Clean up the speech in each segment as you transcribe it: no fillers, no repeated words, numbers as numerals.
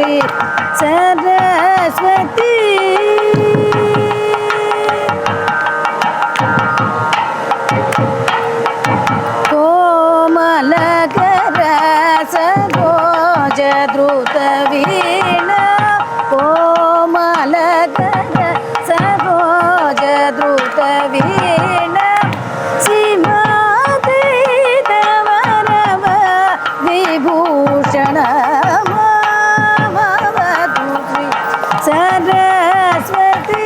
श्री सरस्वती कोमलकर सरोज द्रुत वीणा कोमलकर सरोज द्रुत वीणा सीमातीत वरव विभूषण मामवतु श्री सरस्वती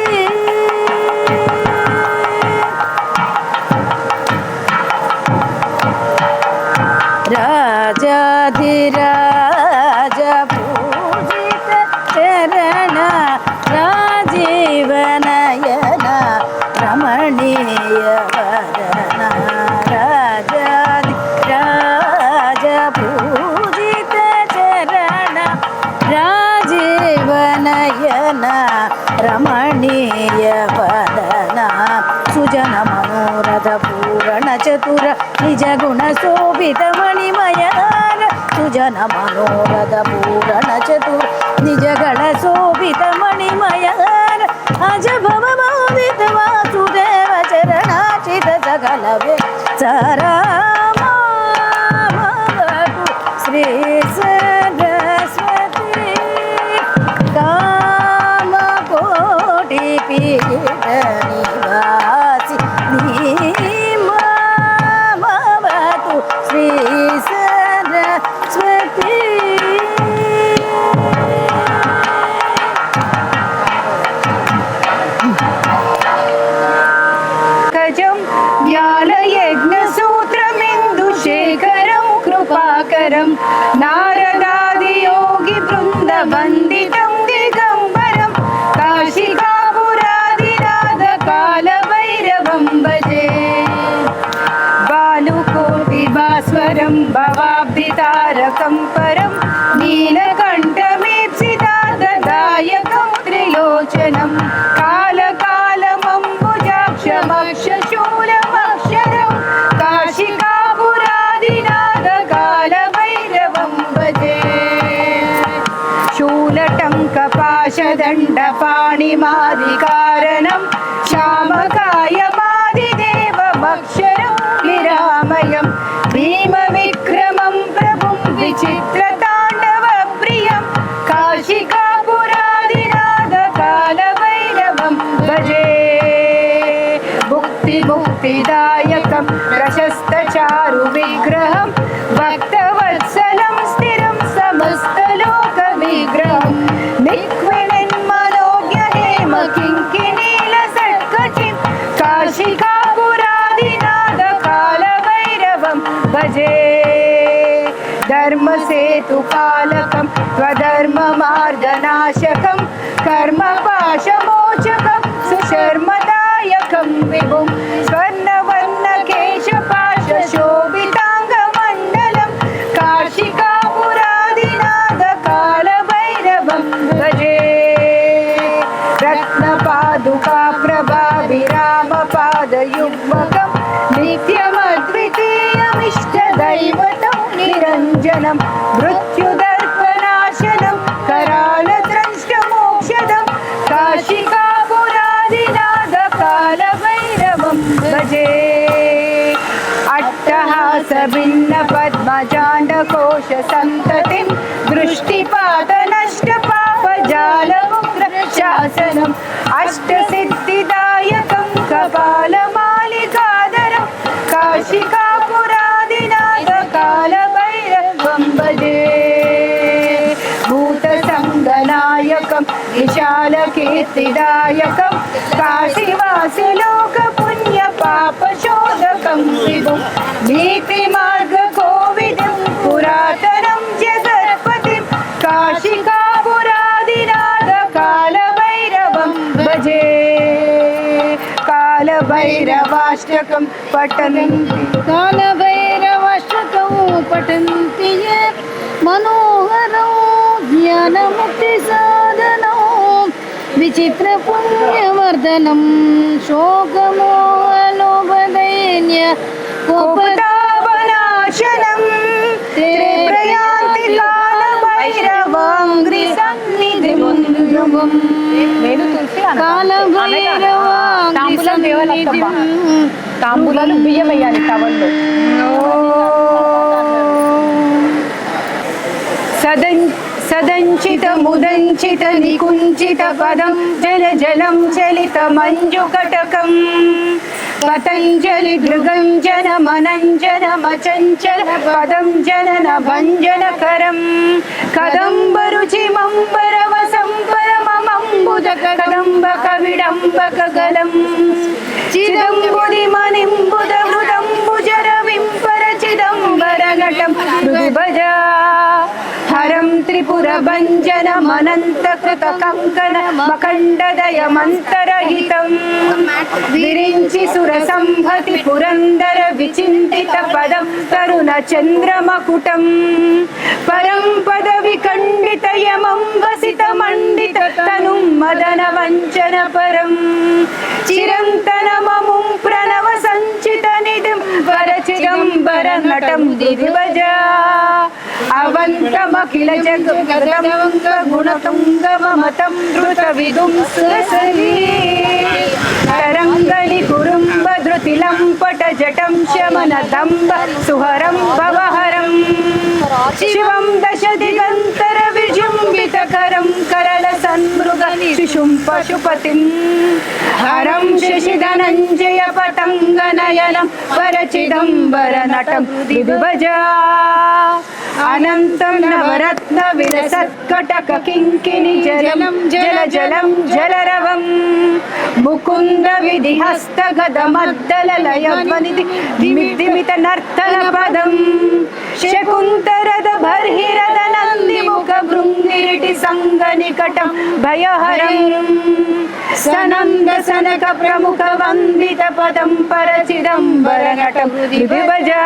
राजाधिराज पूजित चरण राजीव नयन रमणीय वदन राजाधिराज पूजित चरण राजीव नयन रमणीय वदन सुजन मनोरथ पूरण चतुर निज गुण शोभित मणिमयहार सुजन मनोरथ पूरण चतुर निज गण शोभित मणिमयहार अज भव मोदित वासुदेव चरणाचित सकल सरामवतु श्री सरस्वती कामकोटि पीठ निवासी मामवतु श्री सरस्वती गजं ज्ञानयज्ञसूत्रमिन्दुशेखरं कृपाकरं नारदादियोगिवृन्दवन्दितं दिगम्बरं काशिकापुरादिनाथकालभैरवं भजे बालुकोटिभास्वरं भवाब्धितारकं परं नीलकण्ठमीप्सितादायकं त्रिलोचनं कालकालमम्बुजाक्षमक्षशूलमक्षरं काशिकापुरादिनाथकालभैरवं भजे शूलटङ्कपाशदण्डपाणिमादिकारणं श्यामकायमादिदेवमक्षरं निरामयं भीमविक्रमं प्रभुं विचित्रताण्डवप्रियं काशिकापुरादिनाथकालभैरवं भजे मुक्तिदायकं प्रशस्तचारुविग्रहं भक्तवत्सलं स्थिरं समस्तलोकविग्रहं निक्मिणन्मनोज्ञहेमकिङ्किणीलसत्कचिं काशिकापुरादिनाथकालभैरवं भजे धर्मसेतुपालकं स्वधर्ममार्गनाशकं कर्मपाशमोचकं सुशर्मदायकं विभुं स्वर्णवर्णकेशपाशशोभिताङ्गमण्डलं काशिकापुरादिनाथकालभैरवं भजे रत्नपादुकाप्रभाविरामपादयुग्मकं नित्यमद्वितीयमिष्टदैवतं निरञ्जनं मृत्युदर्पनाशनं करालद्रष्टमोक्षदं काशिकापुरादिनाथकालभैरवं भजे अट्टहासभिन्नपद्मजाण्डकोशसन्ततिं दृष्टिपातनष्टपापजालमुग्रशासनम् अष्टसिद्धिदायकं कपालमालिकाधरं काशिकापुरादिनाथकालभैरवं भजे भूतसङ्गनायकं विशालकीर्तिदायकं काशीवासिलोकपुण्यपापशोधकं विभुं नीतिमार्गकोविदं पुरातनं जगत्पतिं काशिकापुरादिनाथकालभैरवं भजे कालभैरवाष्टकं पठन्ति ये मनोहरं ज्ञानमुक्तिसाधनं विचित्रपुण्यवर्धनं शोकमोहलोभदैन्य कोपतापनाशनं ते प्रयान्ति कालभैरव భైరవాంగ్రి సన్నిధిం నేను తులసి కాలభైరవాంగ్రి తాంబూలం దేవలత్తమ్మ. తాంబూలాలు బియ్యం వేయాలి టవల్లో. సదంచిత ముదంచిత నికుంచిత పదం జల జలం చలిత మంజుకటకం పతంజలి భృగంజన మనంజన మచంచల పదం జనన భంజనకరం కదంబరుచి మంబరవసం పరమమంబుద కదంబక విడంబక గలం చిదంబుది మనింబుద హృదంబుజర వింపర చిదంబర నటం భజా హరం త్రిపుర భంజన మనంత కృత కంకణ మకండదయ మంతరహితం విరించి సుర సంహతి పురందర విచింతిత పదం తరుణ చంద్రమకుటం పరం పద విఖండిత యమం వసిత మండిత తనుం మదన వంచన పరం చిరంతన మముం ప్రణవ సంచిత నిధిం వరచిదంబర నటం దివిభజా అవంతమఖిల జగదంగ గుణతుంగ మమతం ధృత విదుం సురసరీ తరంగలి కురుంబ ధృతిలం పట జటం శమన దంబ సుహరం భవహరం శివం దశ దిగంతర విజృంభిత కరం కరళ సన్మృగ శిశుం పశుపతిం హరం శశిధనంజయ పతంగ నయనం వరచిదంబర నటం విభజా అనంతం నవరత్న విలసత్కటక కింకిని జలం జల జలం జలరవం ముకుంద విధి హస్త గద మద్దల లయవనిధి దిమిత నర్తన పదం శకుంతరద బర్హిరద నంది ముఖ భృంగిరిటి సంగ నికటం భయహరం సనంద సనక ప్రముఖ వందిత పదం పరచిదంబర నటం విభజా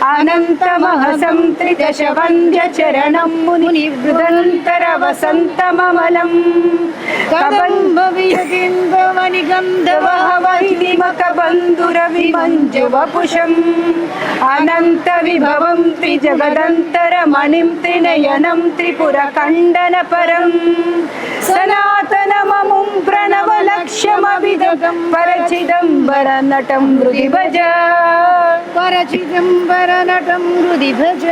అనంత మహసంత్రిత శవంద్య చరణం ముని వృదంతర వసంత మమలం కబంబ వియగింబ మణిగంధవ వైదిమక బంధుర విమంజు వపుషం అనంత విభవం త్రిజగదంతర మణిం త్రినయనం త్రిపుర ఖండన పరం సనాతన మముం ప్రణవ లక్ష్యమవిదగం పరచిదంబర నటం హృది భజ పరచిదంబర నటం హృది భజ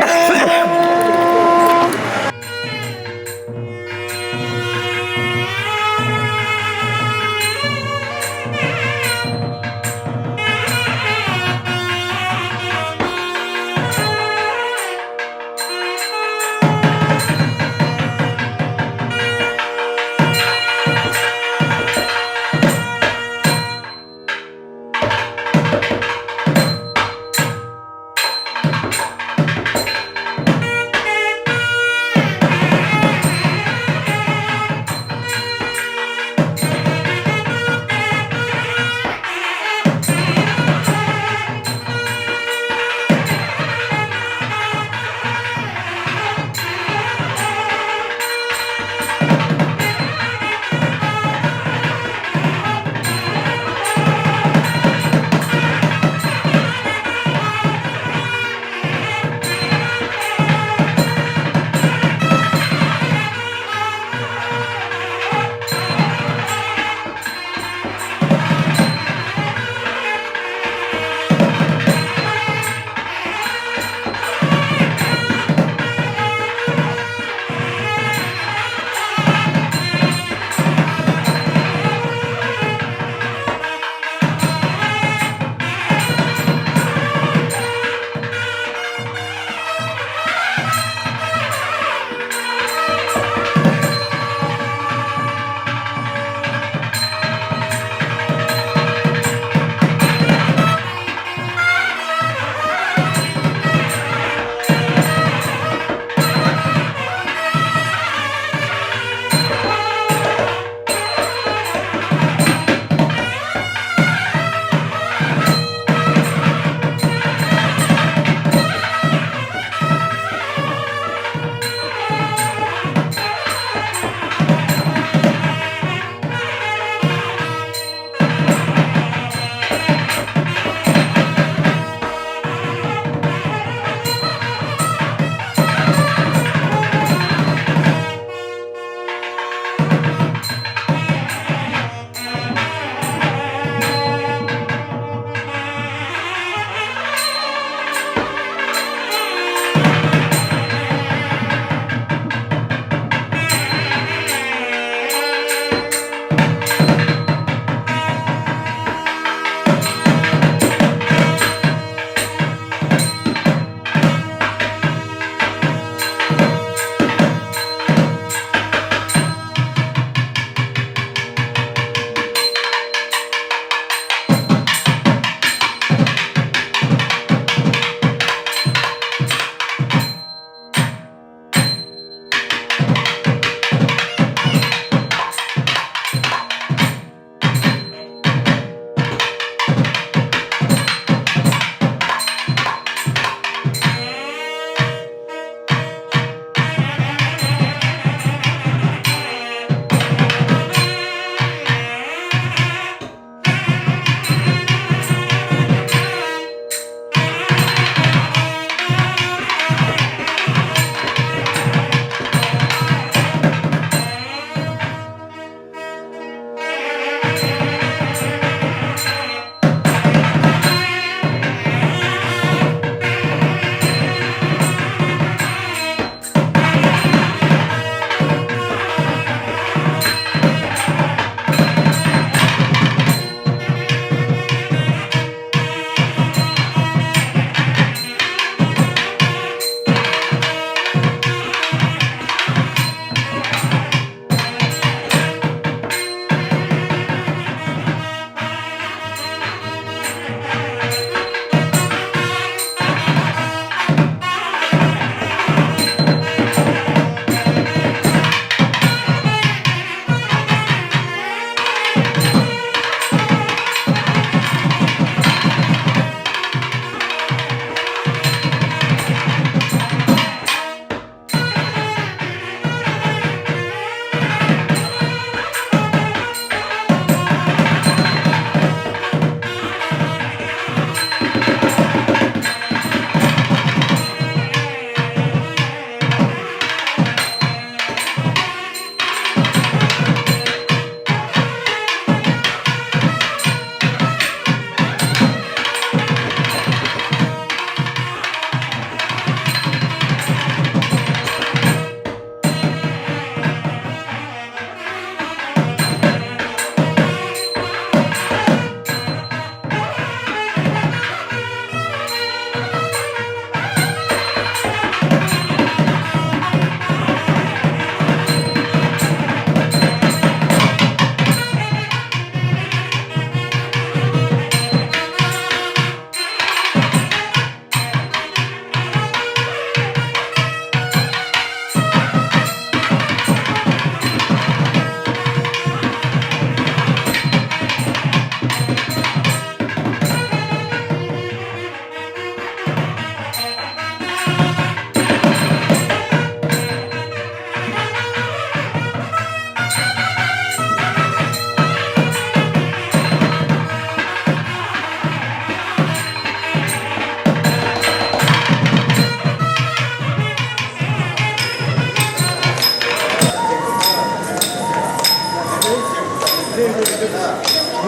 And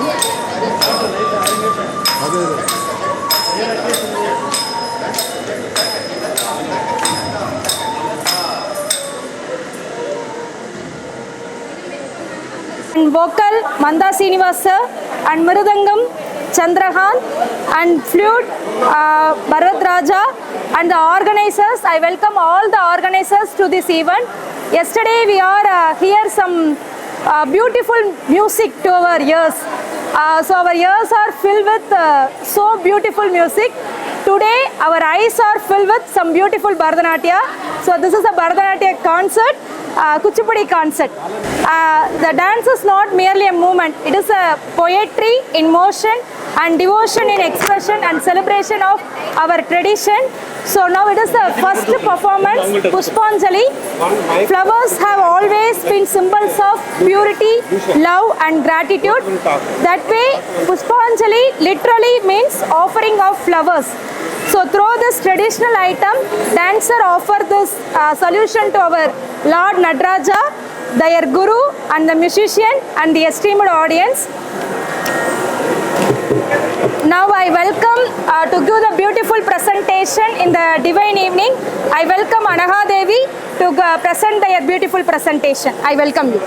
vocal Manda Srinivas sir, and Mridangam Chandrahan, and flute Bharat Raja, and the organizers. I welcome all the organizers to this event. Yesterday we are hear some beautiful music to our ears. So our ears are filled with so beautiful music. Today our eyes are filled with some beautiful Bharatanatyam. So this is a Bharatanatyam concert, Kuchipudi concert. The dance is not merely a movement, it is a poetry in motion and devotion in expression and celebration of our tradition. So now it is the first performance, Pushpanjali. Flowers have always been symbols of purity, love and gratitude. That way Pushpanjali literally means offering of flowers. So through this traditional item, dancer offer this solution to our Lord Nataraja, their Guru and the musician and the esteemed audience. Now I welcome to give the beautiful presentation in the divine evening. I welcome Anagha Devi to present their beautiful presentation. I welcome you.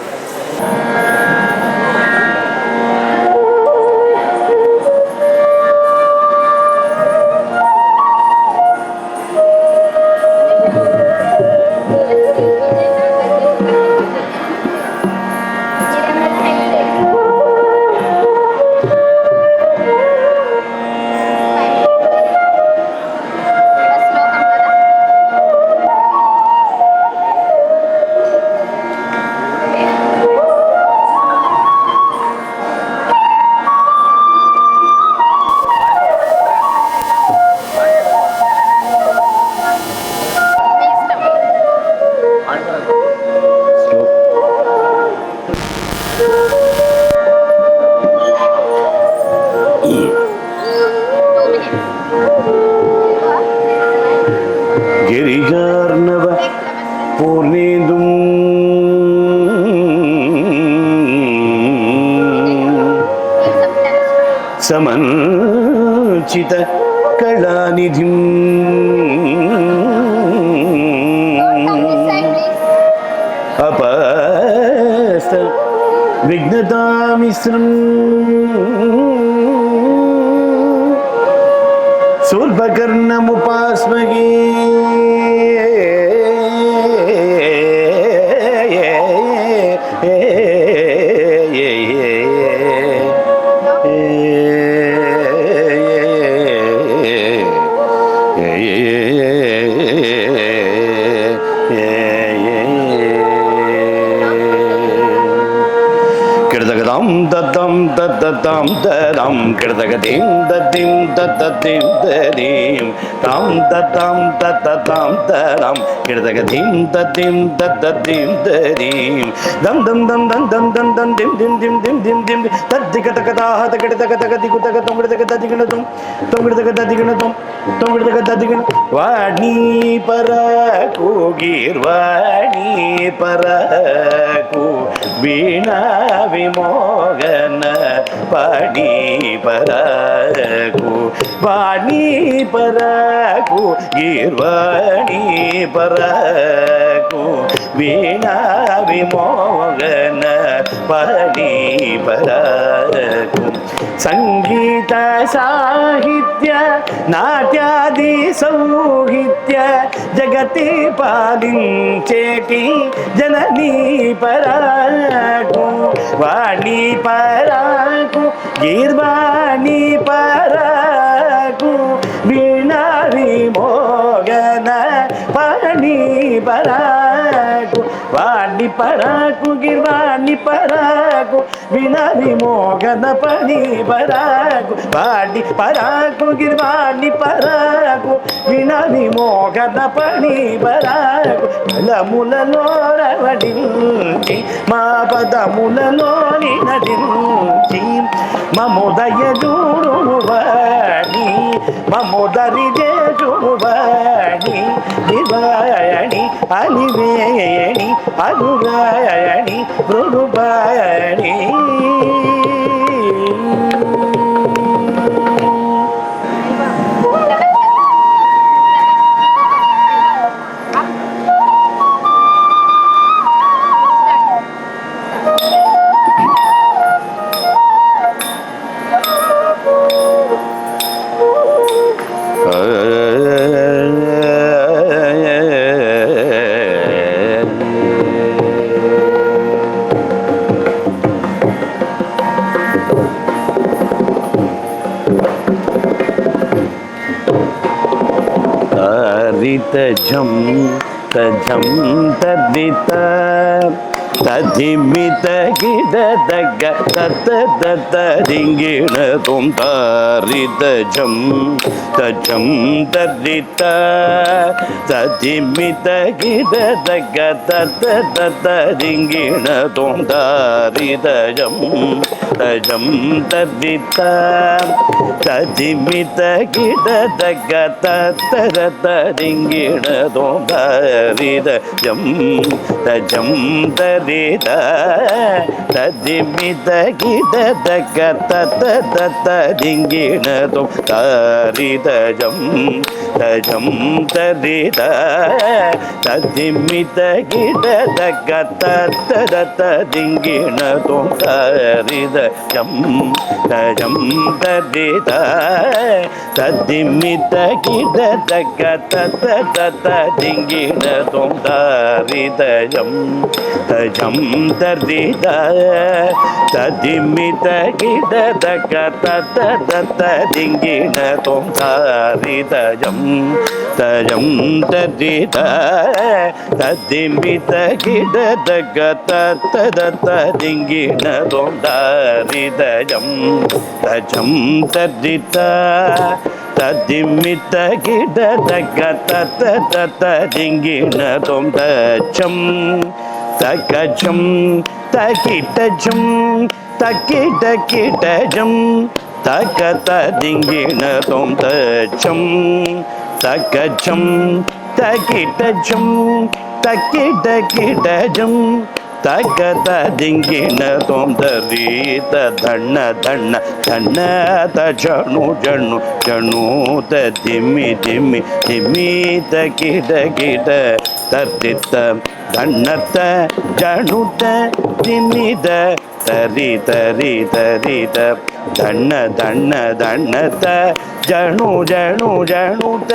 गिरिजार्णव पूर्णेन्दुं समञ्चित कलानिधिं अपस्त विघ्नतामिश्रम् शूर्पकर्णमुपास्महे Dam dam dam kirdagadin dadim dadadim dadim dam dam dam dam kirdagadin dadim dadadim dadim dam dam dam dam dam dam dam dim dim dim dim dim dim tadikatagada tadikatagadigadum tongidagadadigum vani paraku girvani paraku veena vimogana pani paraku vani paraku girvani paraku veena vimogana pani paraku संगीत साहित्य नाट्यादि सौहित्य जगति पालिंचेटी जननी पराकु वाणी पराकु गीर्वाणी पराकु वीणा विमोगन पाणी पराकु वाणी पराकु गीर्वाणी पराकु वीणा विमोगन पाणी पराकु वाणी पराकु गीर्वाणी पराकु वीणा विमोगन पाणी पराकु लमुలలో రవడించి మా పదములలో నినడించి మమోదయ జూడువాణి మమోదరి జూడువాణి దివాయణి అలివేణి అనుగాయణి మృదువాయణి तजं तजं तद्दित तदिमित गिडदग तत तत दिंगिण तुम तारितजं तजं तद्दित तदिमित गिडदग तत तत दिंगिण तुम तारितजं तजं तद्दित तदिमित गिडदग तत तत दिंगिण तुम तारितजं तजं तदित तदिमित गिडदग तत तत दिंगिण तुम तारितजं तजं तदित तदिमित गिडदग तत तत दिंगिण तुम तारितजं तजं तदित तदिमित गिडदग तत तत दिंगिण तुम तारितजं तजं तदित तदिमित गिडदग तत तत दिंगिण तुम तारितजं तजं तदित तदिमित गिडदग तत तत दिंगिण तुम तारितजं तजं तदित तदिमित गिडदग तत तत दिंगिण तुम तजं तकजं तकिटजं तकिटकिटजं तकत दिंगिण तुम तजं तकजं तकिटजं तकिटकिटजं तकत दिंगिण तुम तरित धन्न धन्न धन्न तजनु जनु जनु तदिमि दिमि दिमि तकिट किट तरित धन्नत जनुत दिमिद तरि तरि तरित धन्न धन्न धन्नत जनु जनु जनुत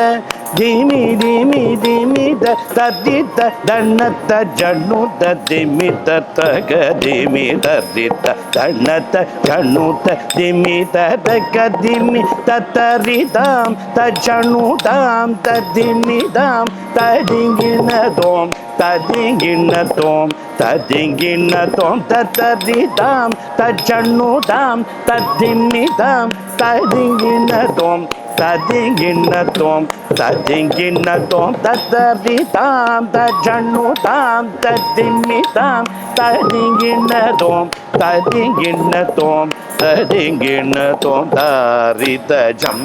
दिमि दिमि दिमिद तदित धन्नत जनुत दिमित तग दिमि तरित धन्नत जनुत दिमित तग दिमि ततरितां तजनुतां तदिमिदां तदिंगिण तों तदिंगिण तों तदिंगिण तों ततरितां तजनुतां तदिमिदां तदिंगिण तों तदिंगिण तों तदिंगिण तों ततरितां तजनुतां तदिमिदां तदिंगिण तों तदिंगिण तों तदिंगिण तों तारितजं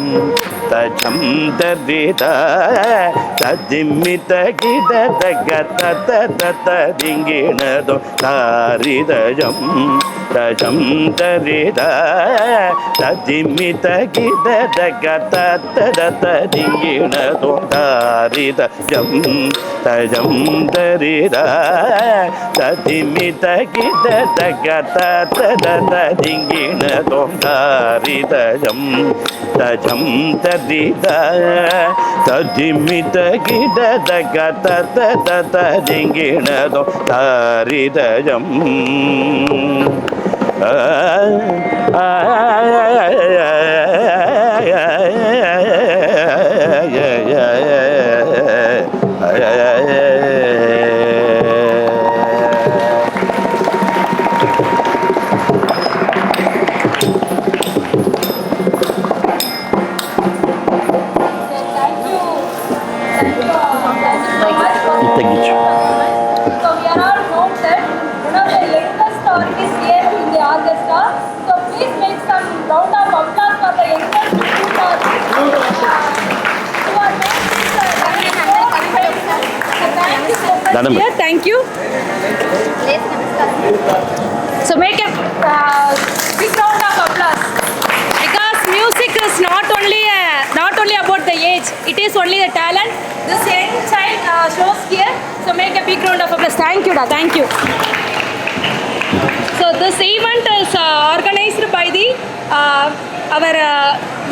तजं तदित तदिमित गिडदग तत तत दिंगिण तों तारितजं तजं तदित तदिमित गिडदग तत तत दिंगिण तों तारितजं तजं तदित तदिमित गिडदग तत तत दिंगिण तों तारितजं तजं तदित तदिमित गिडदग तत तत दिंगिण तों तारितजं So we are all noted, one of the youngest artists here in the orchestra. So please make some round of applause for the youngest group artists who are here. Thank you. So make a big round of applause, because music is not only about the age, it is only the talent. This young child shows here. So make a big round of applause. Thank you, Da. Thank you. So this event is organized by the our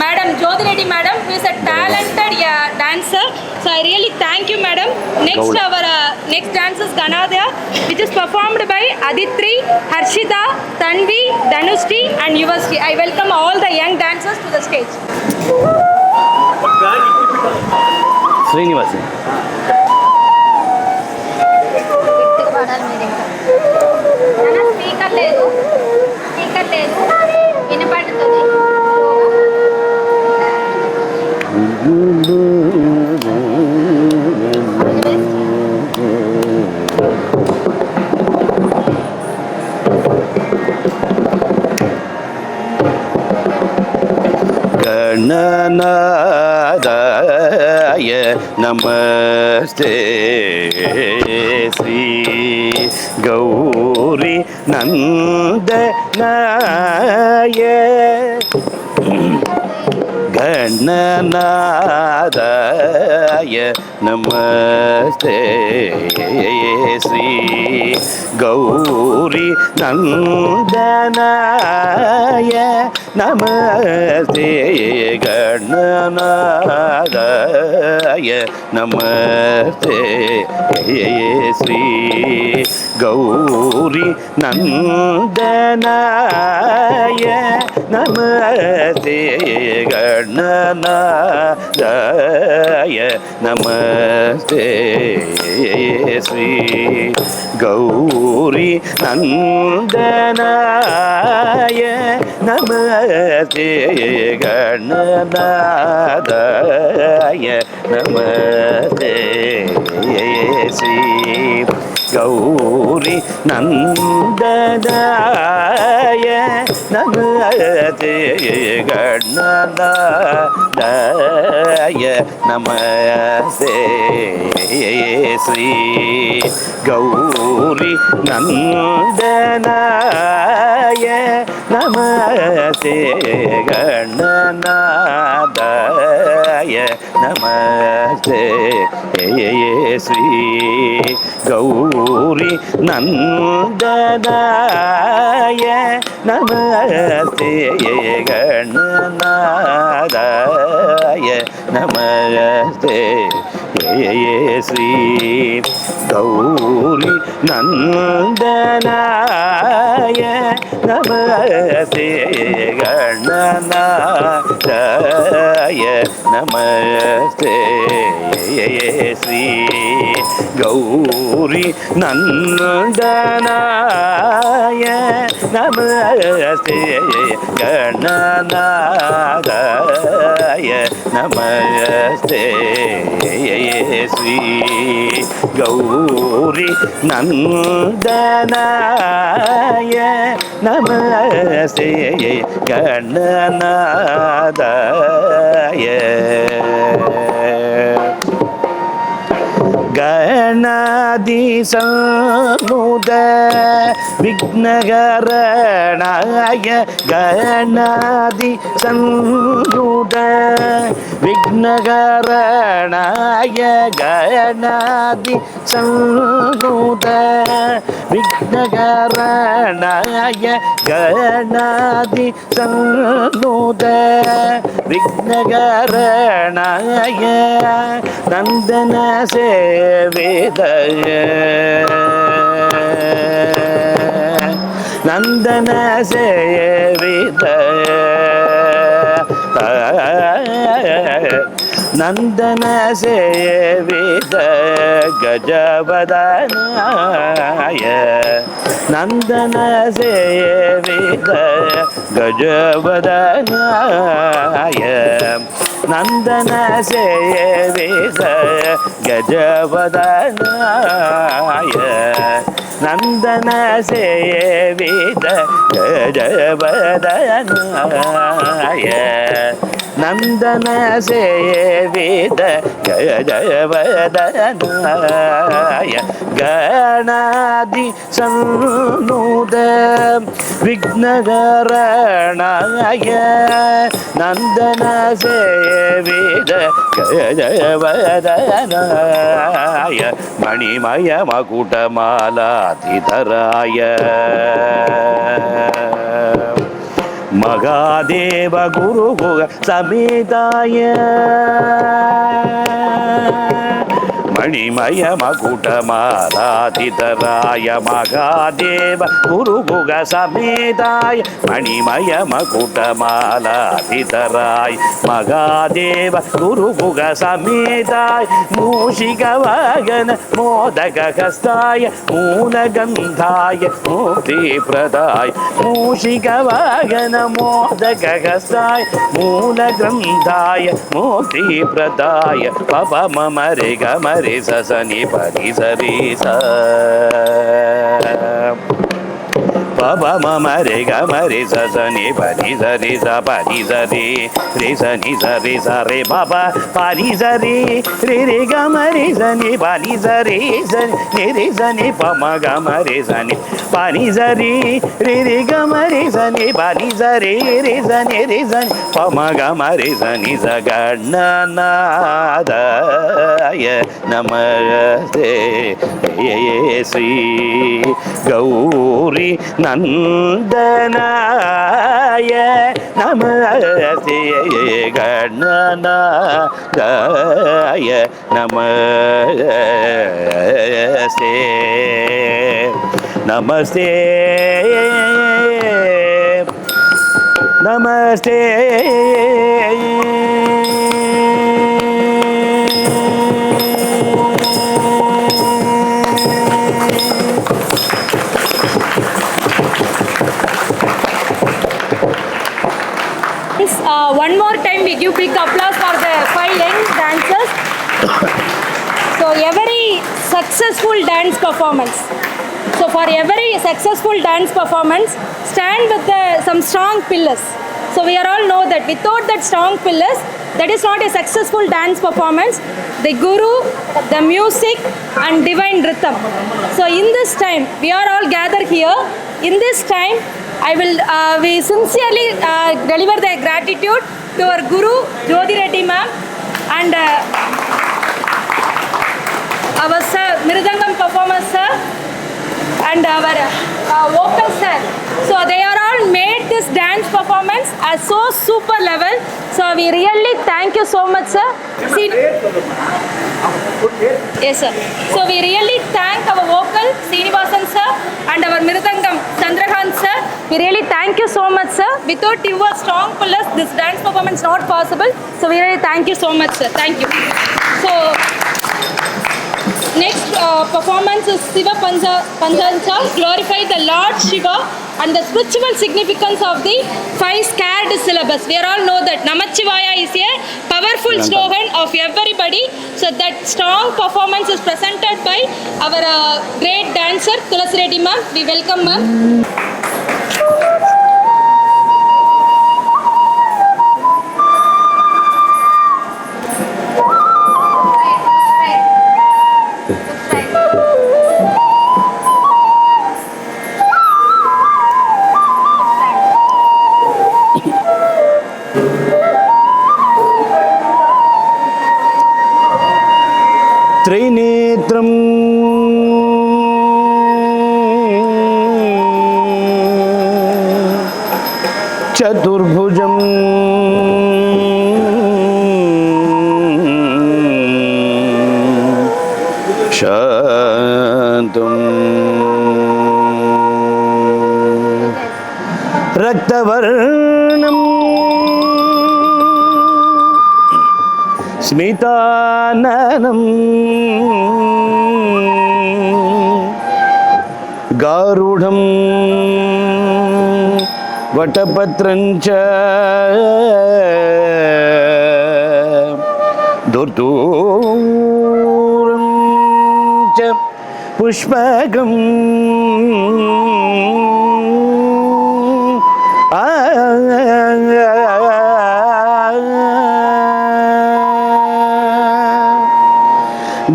Madam Jyoti Reddy Madam, who is a talented dancer. So I really thank you, Madam. Next our next dance is Ganadya, which is performed by Aditri, Harshita, Tanvi, Dhanushri and Yuvasri. I welcome all the young dancers to the stage. Srinivasan. Speaker లేదు, speaker లేదు, వినపడుతుంది. గణనాదాయ నమస్తే శ్రీ గౌరీ నందనాయ గణనాదాయ నమస్తే శ్రీ గౌరీ నందనాయ నమస్తే గణనాదాయ నమస్తే శ్రీ గౌరీ నందనాయ నమస్తే గణనాదాయ నమస్తే శ్రీ గౌరీ నందనాయ నమస్తే గణనాదాయ నమస్తే శ్రీ గౌరీ నందనాయ నమస్తే గణనాదాయ నమస్తే శ్రీ గౌరీ నందనాయ నమస్తే గణనాదాయ నమస్తే శ్రీ గౌరీ నందనాయ నమస్తే గణనాదాయ నమస్తే శ్రీ గౌరీ నందనాయ నమస్తే గణనాదాయ నమస్తే శ్రీ గౌరీ నందనాయ నమస్తే గణనాదాయ నమస్తే శ్రీ గౌరీ నందనాయ నమస్తే గణనాదాయ గణాది సముద విఘ్నహరణాయ గణాది సముద విఘ్నహరణాయ గణాది సముద విఘ్నహరణాయ గణాది సముద విఘ్నహరణాయ నందన సేవిదయ నందన సేవిదయ నందన సేవిద గజవదనాయ నందన సేవిద గజవదనాయ నందన సేవిద గజవదనాయ నందన సేవిద గజవదనాయ నందన సేవిద గజవదనాయ గణాది సన్నుద విఘ్నహరణాయ నందన సేవిద గజవదనాయ మణిమయ మకుటమాలాధిధరాయ మగాదేవ గురు సమేతాయ मणिमय मकुटमालाधितराय महादेव गुरुगुग समेताय मणिमय मकुटमालाधितराय महादेव गुरुगुग समेताय मूषिकवाहन मोदकहस्ताय मूलगन्धाय मुक्तिप्रदाय मूषिकवाहन मोदकहस्ताय मूलगन्धाय मुक्तिप्रदाय पप मम रे ग म रे स स नि प नि स रे स पप मम रे ग म रे स स नि प नि स रे स प नि स रे रे स नि स रे स रे पप प नि स रे रे रे ग म रे स नि प नि स रे स नि रे स नि प म ग म रे स नि प नि स रे रे रे ग म रे स नि प नि स रे रे स नि रे स नि प म ग म रे स नि स गणनादाय नमस्ते श्री गौरी नन्दनाय नमस्ते गणनादाय नमस्ते नमस्ते नमस्ते One more time we give big applause for the 5 young dancers. So every successful dance performance. So for every successful dance performance, stand with some strong pillars. So we are all know that without that strong pillars, that is not a successful dance performance. The guru, the music and divine rhythm. So in this time, we are all gathered here. In this time, we sincerely deliver the gratitude to our Guru, Jyoti Reddy ma'am, and our sir, Miridangam performer sir, and our vocal sir. So they are all made this dance performance as so super level. So we really thank you so much, sir. Yes, sir. So we really thank our vocal Srinivasan sir and our Miridangam Chandrakant sir. We really thank you so much, sir. Without your strong pillars, this dance performance is not possible. So we really thank you so much, sir. Thank you. So next performance is Siva Panjancha, glorify the Lord Shiva and the spiritual significance of the 5 scared syllabus. We all know that Namachivaya is a powerful slogan of everybody. So that strong performance is presented by our great dancer Tulasi Reddy ma'am. We welcome ma'am. त्रिनेत्रं चतुर्भुजं शान्तं रक्तवर्णं स्मिताननं गारुडं वटपत्रञ्च दुर्दूरं च पुष्पकम्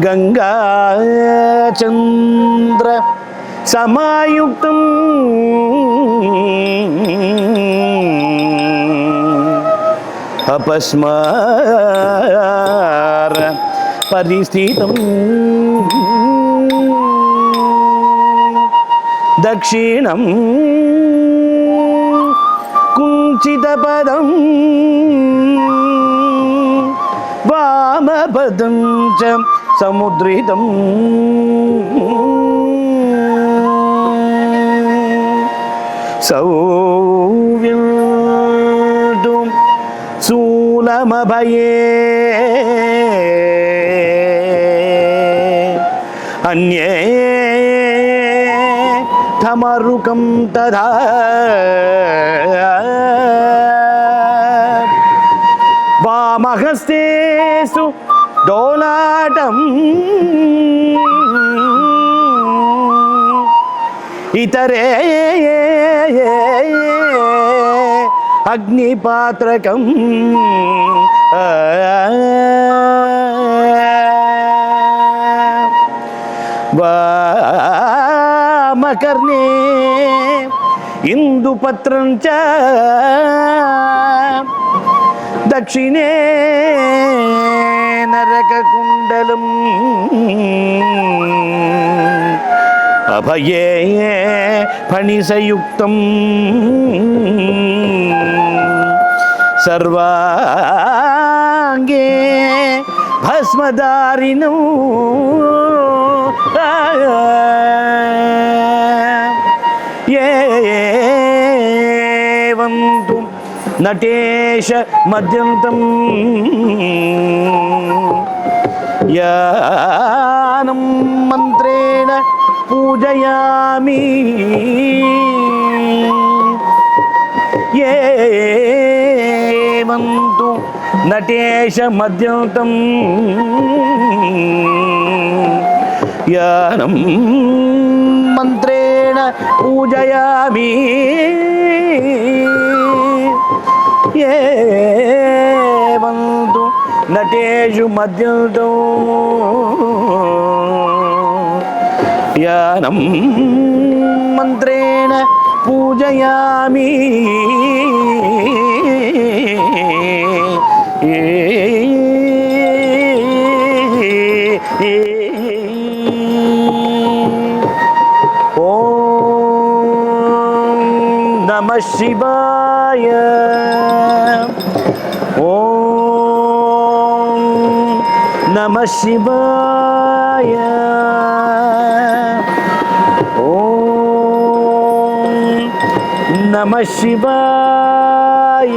गंगा चंद्र समायुक्तम् अपस्मार परिस्थितं दक्षिणं कुञ्चितपदं वामपदं च సముద్రితం సౌవ్యందు శూలమభయే అన్యే ఠమరుకం తదా వామహస్తేషు డోలాటం ఇతరే అగ్నిపాత్రకం వామకర్ణే ఇందుపత్రం చ దక్షిణే నరకకుండలం అభయే ఫణిసయుక్తం సర్వాంగే భస్మదారిణం ఏవంతు నటేశ మద్యంతం యానం మంత్రేణ పూజయామి ఏవంతు నటేశ మద్యంతం యానం మంత్రేణ పూజయామి ఏవంతు నటేషు మద్యంతం యానం మంత్రేణ పూజయామి ఓం నమః శివాయ ఓం నమః శివాయ ఓం నమః శివాయ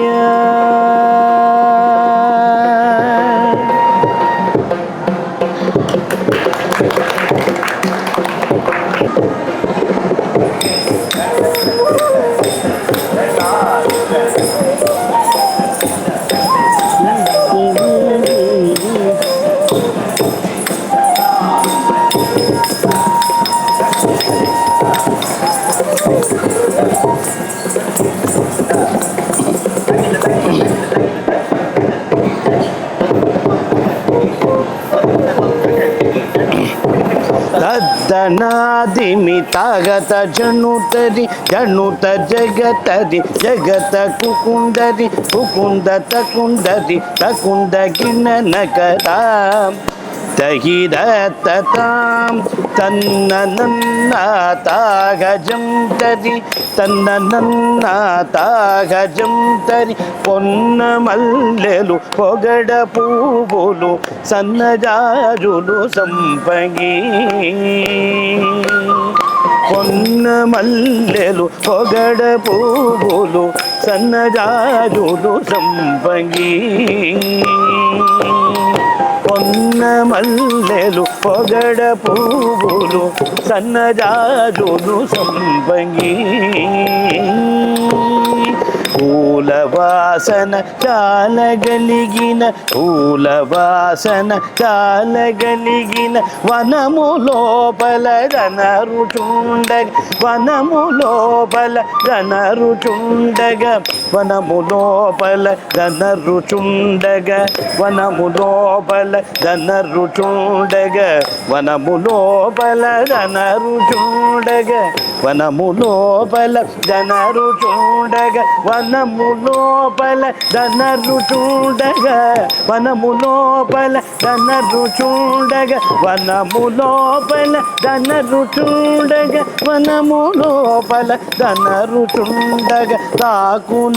తద్దనాదిమితాగత జనుతరి జనుత జగతరి జగత కుకుండరి కుకుంద తకుండరి తకుండ గిణనకరా తహిరతతాం తన్ననన్నాతాగజం తరి తన్ననన్నాతాగజం తరి పొన్న మల్లెలు పొగడ పువ్వులు సన్నజాజులు సంపంగి పొన్న మల్లెలు పొగడ పువ్వులు సన్నజాజులు సంపంగి పొన్న మల్లెలు పొగడ పువ్వులు సన్నజాజులు సంపంగి పూల వాసన చాలగలిగిన పూల వాసన చాలగలిగిన వనము లోపల గనరుచుండగ వనము లోపల గనరుచుండగ వనము లోపల గనరుచుండగ వనము లోపల గనరుచుండగ వనము లోపల గనరుచుండగ వనము లోపల గనరుచుండగ వనము లోపల గనరుచుండగ వనము లోపల గనరుచుండగ వనము లోపల గనరుచుండగ వనము లోపల గనరుచుండగ తాకున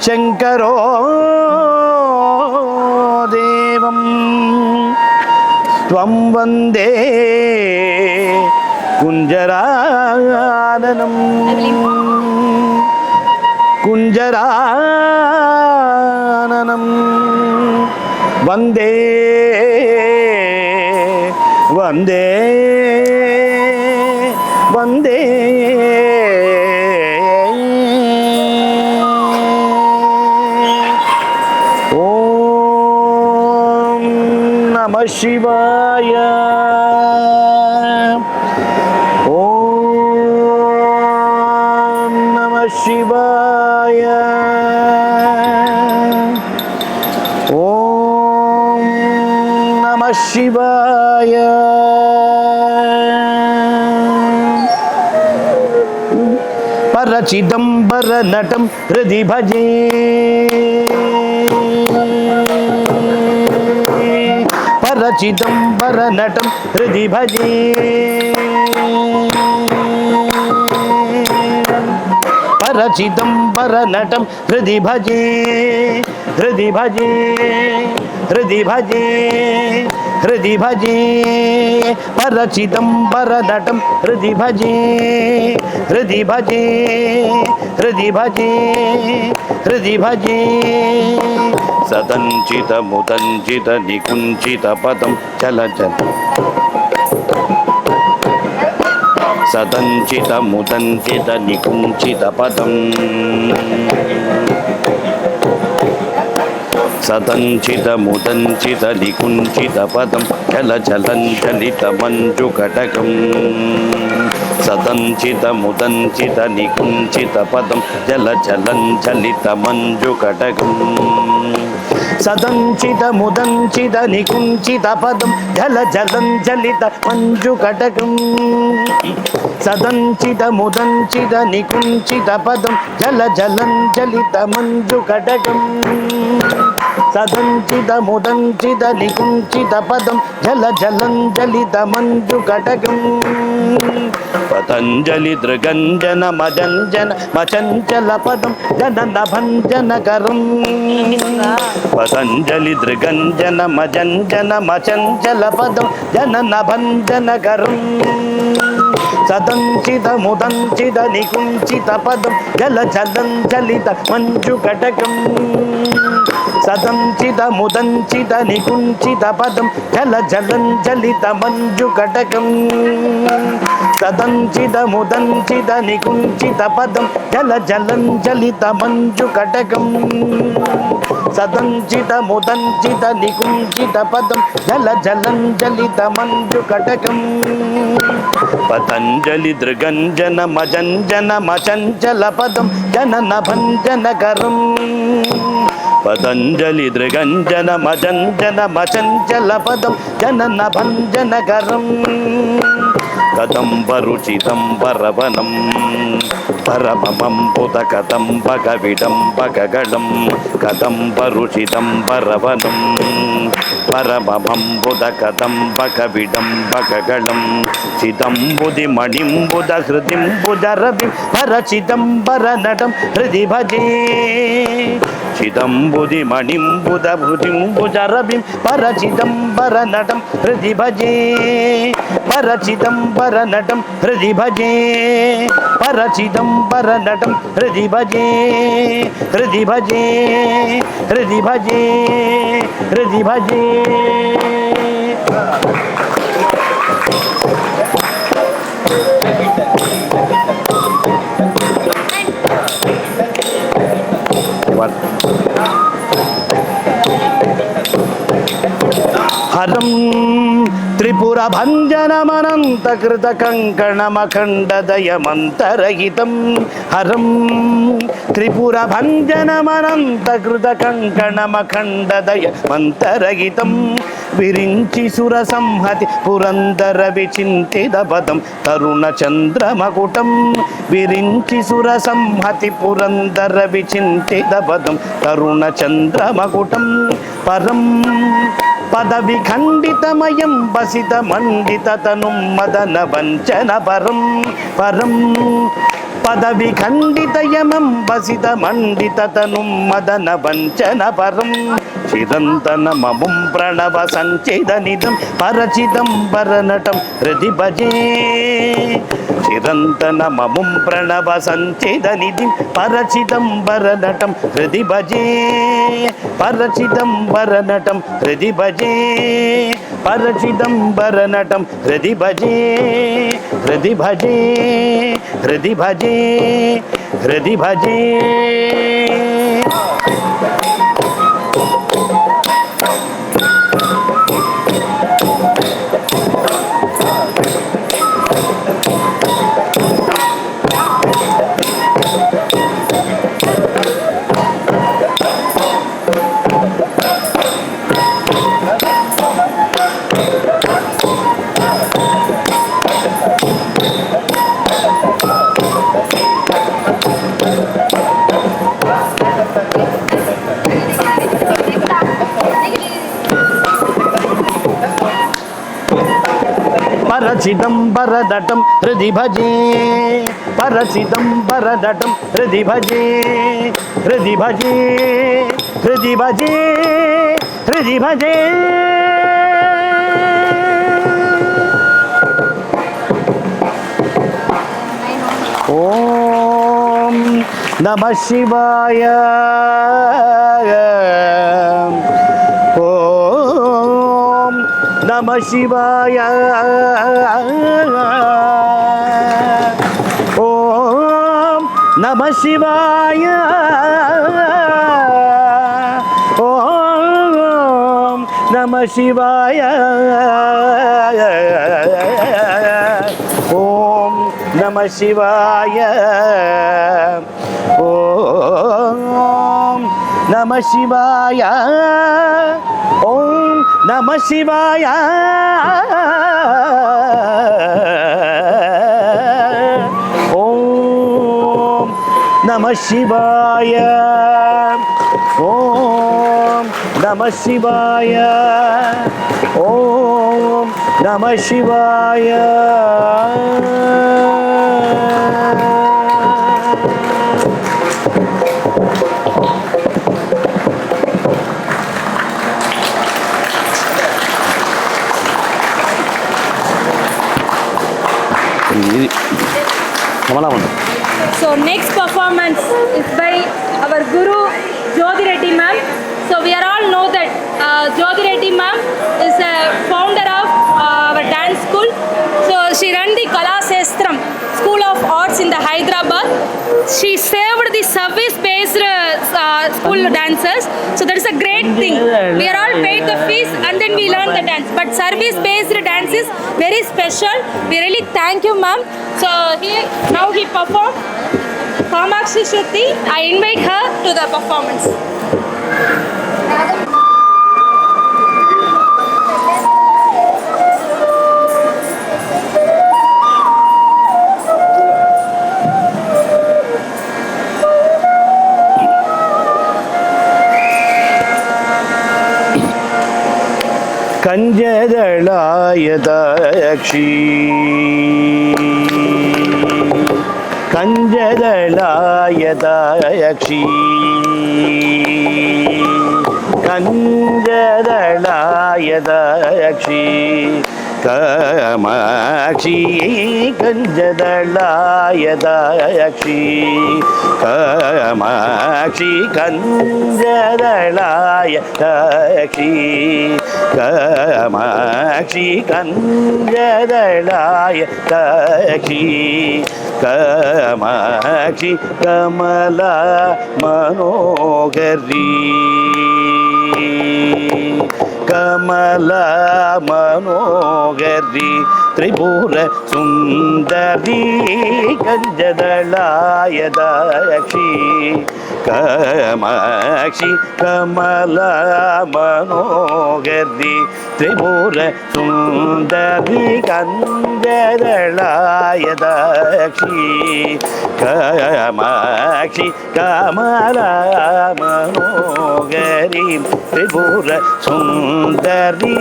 శంకరో దేవం త్వం వందే కుంజరాననం కుంజరాననం వందే వందే వందే ఓం నమః శివాయ ఓం నమః శివాయ ఓం నమః శివాయ పరచిదంబర నటం హృది భజే పరచిదంబర నటం హృది భజే పరచిదంబర నటం హృది భజే హృది భజే హృది భజే హృది భజే పరచిదంబర నటం హృది భజే హృది భజే హృది భజే హృది భజే సదంచిత ముదంచిత నికుంచిత పదం చల చల సదంచిత ముదంచిత నికుంచిత పదం సదంచిత ముదంచిత నికుంచిత పదం చల చలంచలిత మంజు కటకం సదంచిత ముదంచిత నికుంచిత పదం జల చలంచలిత మంజు కటకం సదంచిత ముదంచిత నికుంచిత పదం జల జలంచలిత మంజు కటకం సదంచిత ముదంచిత నికుంచిత పదం జల జలంచలిత మంజు కటకం సదంచిత ముదంచిత నికుంచిత పదం జల జలంజలిత మంజు కటకం పతంజలి దృగంజన మజంజన మచంచల పదం జనన భంజనకరం పతంజలి దృగంజన మజంజన మచంచల పదం జనన భంజనకరం సదంచిత ముదంచిత నికుంచిత పదం జల జలంజలిత మంజు కటకం సదంచిత ముదంచిత నికుంచిత పదం జల జలంజలిత మంజు కటకం సదంచిత ముదంచిత నికుంచిత పదం జల జలంజలిత మంజు కటకం సదంచిత ముదంచిత నికుంచిత పదం జల జలంజలిత మంజు కటకం పతంజలి దృగంజన మజంజన మచంచల పదం జనన భంజనకరం పతంజలి దృగంజన మజంజన మచంచల పదం జనన భంజనకరం కదంబరుచిదంబరవనం పరమమం పుతకదంబక విడంబగళం కదంబరుచిదంబరవనం పరమమం పుతకదంబక విడంబగళం చిదంబుది మణింబుద హృదింబుద రవి పరచిదంబర నటం హృది భజే చిదంబుది మణింబుద హృదింబుద రవి పరచిదంబర నటం హృది భజే పరచిదంబర నటం హృది భజే పరచిదంబర నటం హృది భజే హృది భజే హృది భజే హృది భజే హరం త్రిపుర భంజనమనంత కృత కంకణమఖండదయమంతరహితం హరం త్రిపుర భంజనమనంత కృత కంకణమఖండదయమంతరహితం విరించి సుర సంహతి పురందర విచింతిత పదం తరుణ చంద్రమకుటం విరించి సుర సంహతి పురందర విచింతిత పదం తరుణ చంద్రమకుటం పరం పదవి ఖండితమయం వసిత మండిత తను మదన వంచన పరం పరం பதவி கண்டிதயமம் வசித மண்டிதனும் மதன வஞ்சன பரம் சிரந்தனமமும் பிரணவ சஞ்சேதனிதம் பரசிதம்பரநடம் ஹிருதி பஜே சிரந்தனமமும் பிரணவ சஞ்சேதனிதிம் பரசிதம்பரநடம் ஹிருதி பஜே பரசிதம்பரநடம் ஹிருதி பஜே பரசிதம்பரநடம் ஹிருதி பஜே ஹிருதி பஜே ஹிருதி பஜே ஹிருதி பஜே பரசிதம்பரதடம் ஹிருதி பஜே பரசிதம்பரதடம் ஹிருதி பஜே ஹிருதி பஜே ஹிருதி பஜே ஹிருதி பஜே ஓம் நம சிவாய ஓம் நம சிவாய ஓம் நம சிவாய ஓம் நம சிவாய ஓம் நம சிவாய ஓம் நம சிவாய ஓம் நம சிவாய ஓம் நம சிவாய ஓம் நம சிவாய ஓம் நம சிவாய So next performance is by our Guru Jyoti Reddy ma'am. So we are all know that Jyoti Reddy ma'am is a founder of our dance school. So she run the Kala Sestram School of Arts in the Hyderabad. She saved the service-based school dancers. So that is a great thing. We are all paid the fees and then we learn the dance. But service-based dance is very special. We really thank you, ma'am. So now he performed Kamakshi Shruti. I invite her to the performance. கஞ்சதளாயதாயக்ஷி கஞ்சதளாயதாயக்ஷி கஞ்சதளாயதாயக்ஷி Kamakshi கஞ்சதளாயதாயக்ஷி Kamakshi கஞ்சதளாயதாயக்ஷி Kamakshi கஞ்சதளாயதாயக்ஷி Kamakshi Kamala Manohari Kamala Manohari Tripura Sundari கஞ்சதளாயதாயக்ஷி Kamakshi Kamala Manohari Tripura Sundari கஞ்சதளாயதாயக்ஷி Kamakshi Kamala Manohari Tripura Sundari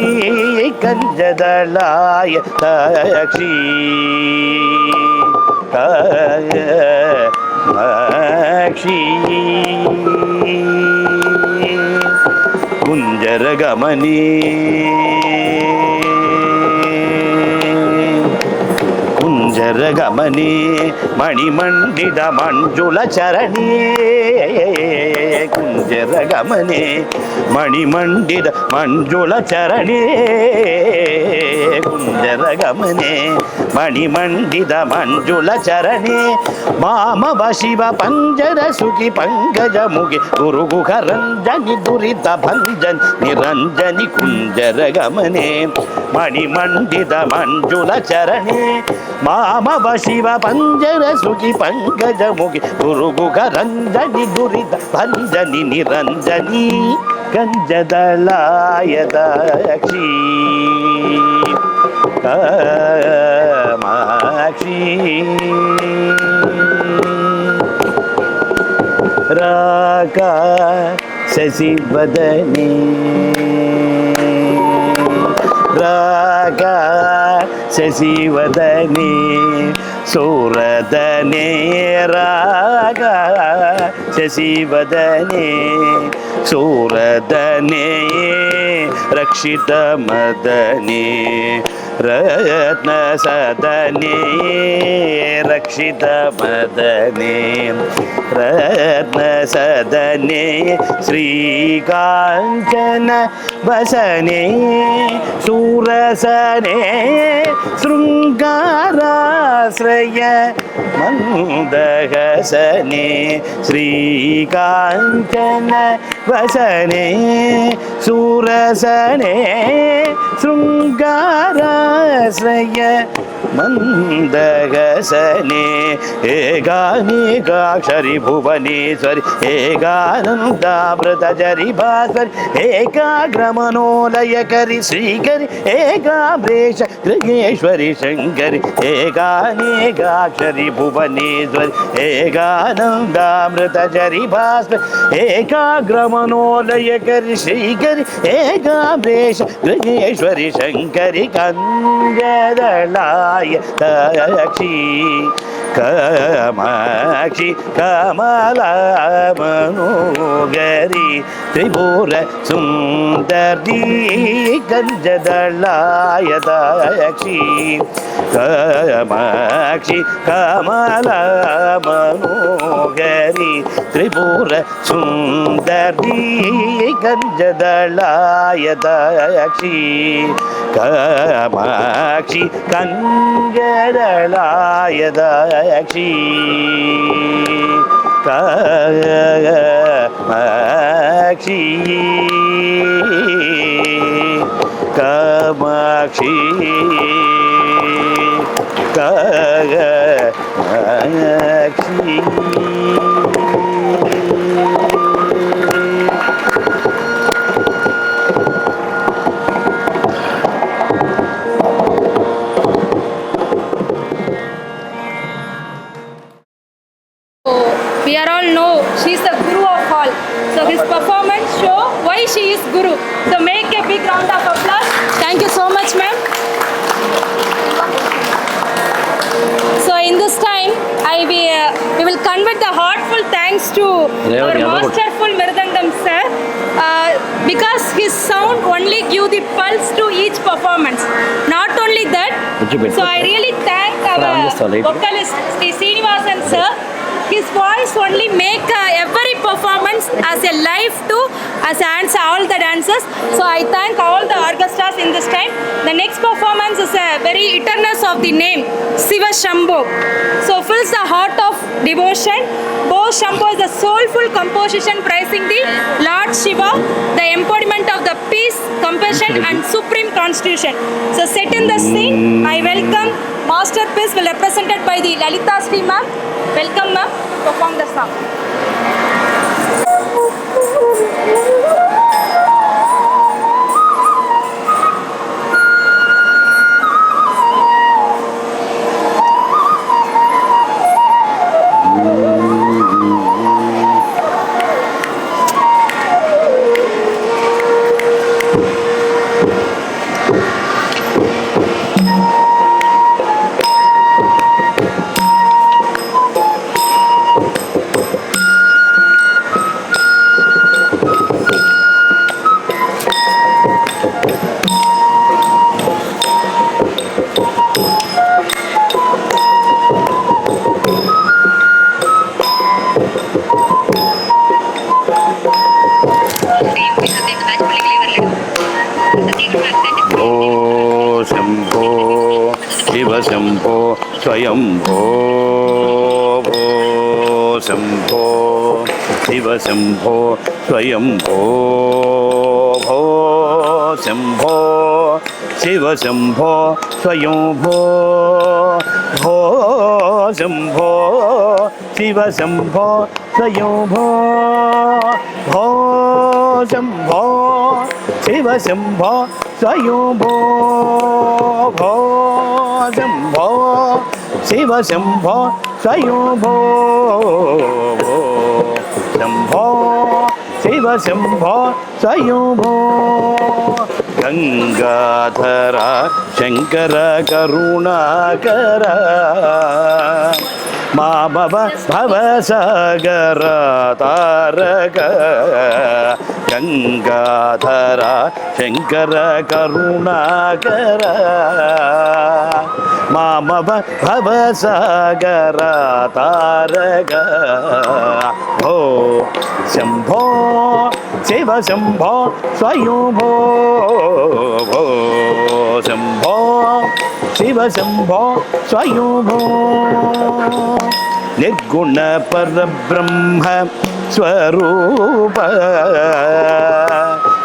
கஞ்சதளாயதாயக்ஷி Kamakshi குஞ்சரகமணி குஞ்சரகமணி மணிமண்டித Manjula சரணி குஞ்சரகமணி மணிமண்டித மஞ்சுள சரணி குஞ்சரகமணி மணிமண்டித மஞ்சுள சரணி மாமவ சிவ பஞ்சர சுகி பங்கஜமுகி குருகுக ரஞ்சனி துரித பஞ்சன் நிரஞ்சனி குஞ்சரகமனே மணிமண்டித மஞ்சுள சரணே மாமவ சிவ பஞ்சர சுகி பங்கஜமுகி குருகுக ரஞ்சனி துரித பஞ்சனி நிரஞ்சனி கஞ்சதளாயதாட்சி காமாட்சி ராகா சசிவதனி ராகா சசிவதனி சூரதனே ராகா சசிவதனே சூரதனே ரக்ஷித மதனே ரத்ன சதனே ரக்ஷித மதனே ரத்ன சதனே ஸ்ரீகாஞ்சன வசனே சூரசனே ஸ்ருங்காராஸ்ரய மந்தகசனே ஸ்ரீகாஞ்சன வசனே சூரசனே ஸ்ருங்காராஸ்ரய மந்தகசனே ஏகானிகாட்சரி Bhuvaneswari ஏகானந்தாமிருதஜரி பாஸ்வரி ஏகாகிரமனோலயகரி Srikari ஏகாம்பரேஷ கிருகேஸ்வரி Sankari ஏகானிகாட்சரி Bhuvaneswari ஏகானந்தாமிருதஜரி பாஸ்வரி ஏகாகிரமனோலயகரி Srikari ஏகாம்பரேஷ கிருகேஸ்வரி Sankari கஞ்சதளாய தாட்சி Kamakshi Kamala Manohari Tripura Sundari கஞ்சதளாய தாட்சி Kamakshi Kamala Manohari Tripura Sundari கஞ்சதளாய தாட்சி Kamakshi கஞ்சதளாய தாட்சி Kamakshi Kamakshi Kamakshi We are all know she is the guru of all. So his performance show why she is guru. So make a big round of applause. Thank you so much, ma'am. So in this time, we will convey the heartful thanks to our masterful Mirdangam sir, because his sound only give the pulse to each performance. Not only that, so I really thank our vocalist Sri Srinivasan sir. His voice only make every performance as a live to as all the dancers. So I thank all the orchestras in this time. The next performance is a very eternal of the name Shiva Shambho. So fills the heart of devotion. Bo Shambho is a soulful composition praising the Lord Shiva, the embodiment of the peace, compassion and supreme constitution. So set in the scene, I welcome Masterpiece will represented by the Lalita Sri ma'am. Welcome ma'am, perform the song. Swayambho भो शंभो शिव शंभो स्वयंभो भो शंभो शिव शंभो स्वयंभो भो शंभो शिव शंभो स्वयंभो भो शंभो शिव शंभो स्वयंभो भो शंभो शिव शंभो स्वयंभो शंभो शिव शंभो स्वयंभो गंगाधरा शंकर करुणाकरा मा भव सागर तारक गंगाधरा शंकर करुणाकर मा भव सागर तारक भो शंभो शिव शंभो स्वयंभो भो शंभो शिव शंभो स्वयंभो निर्गुण परब्रह्म स्वरूप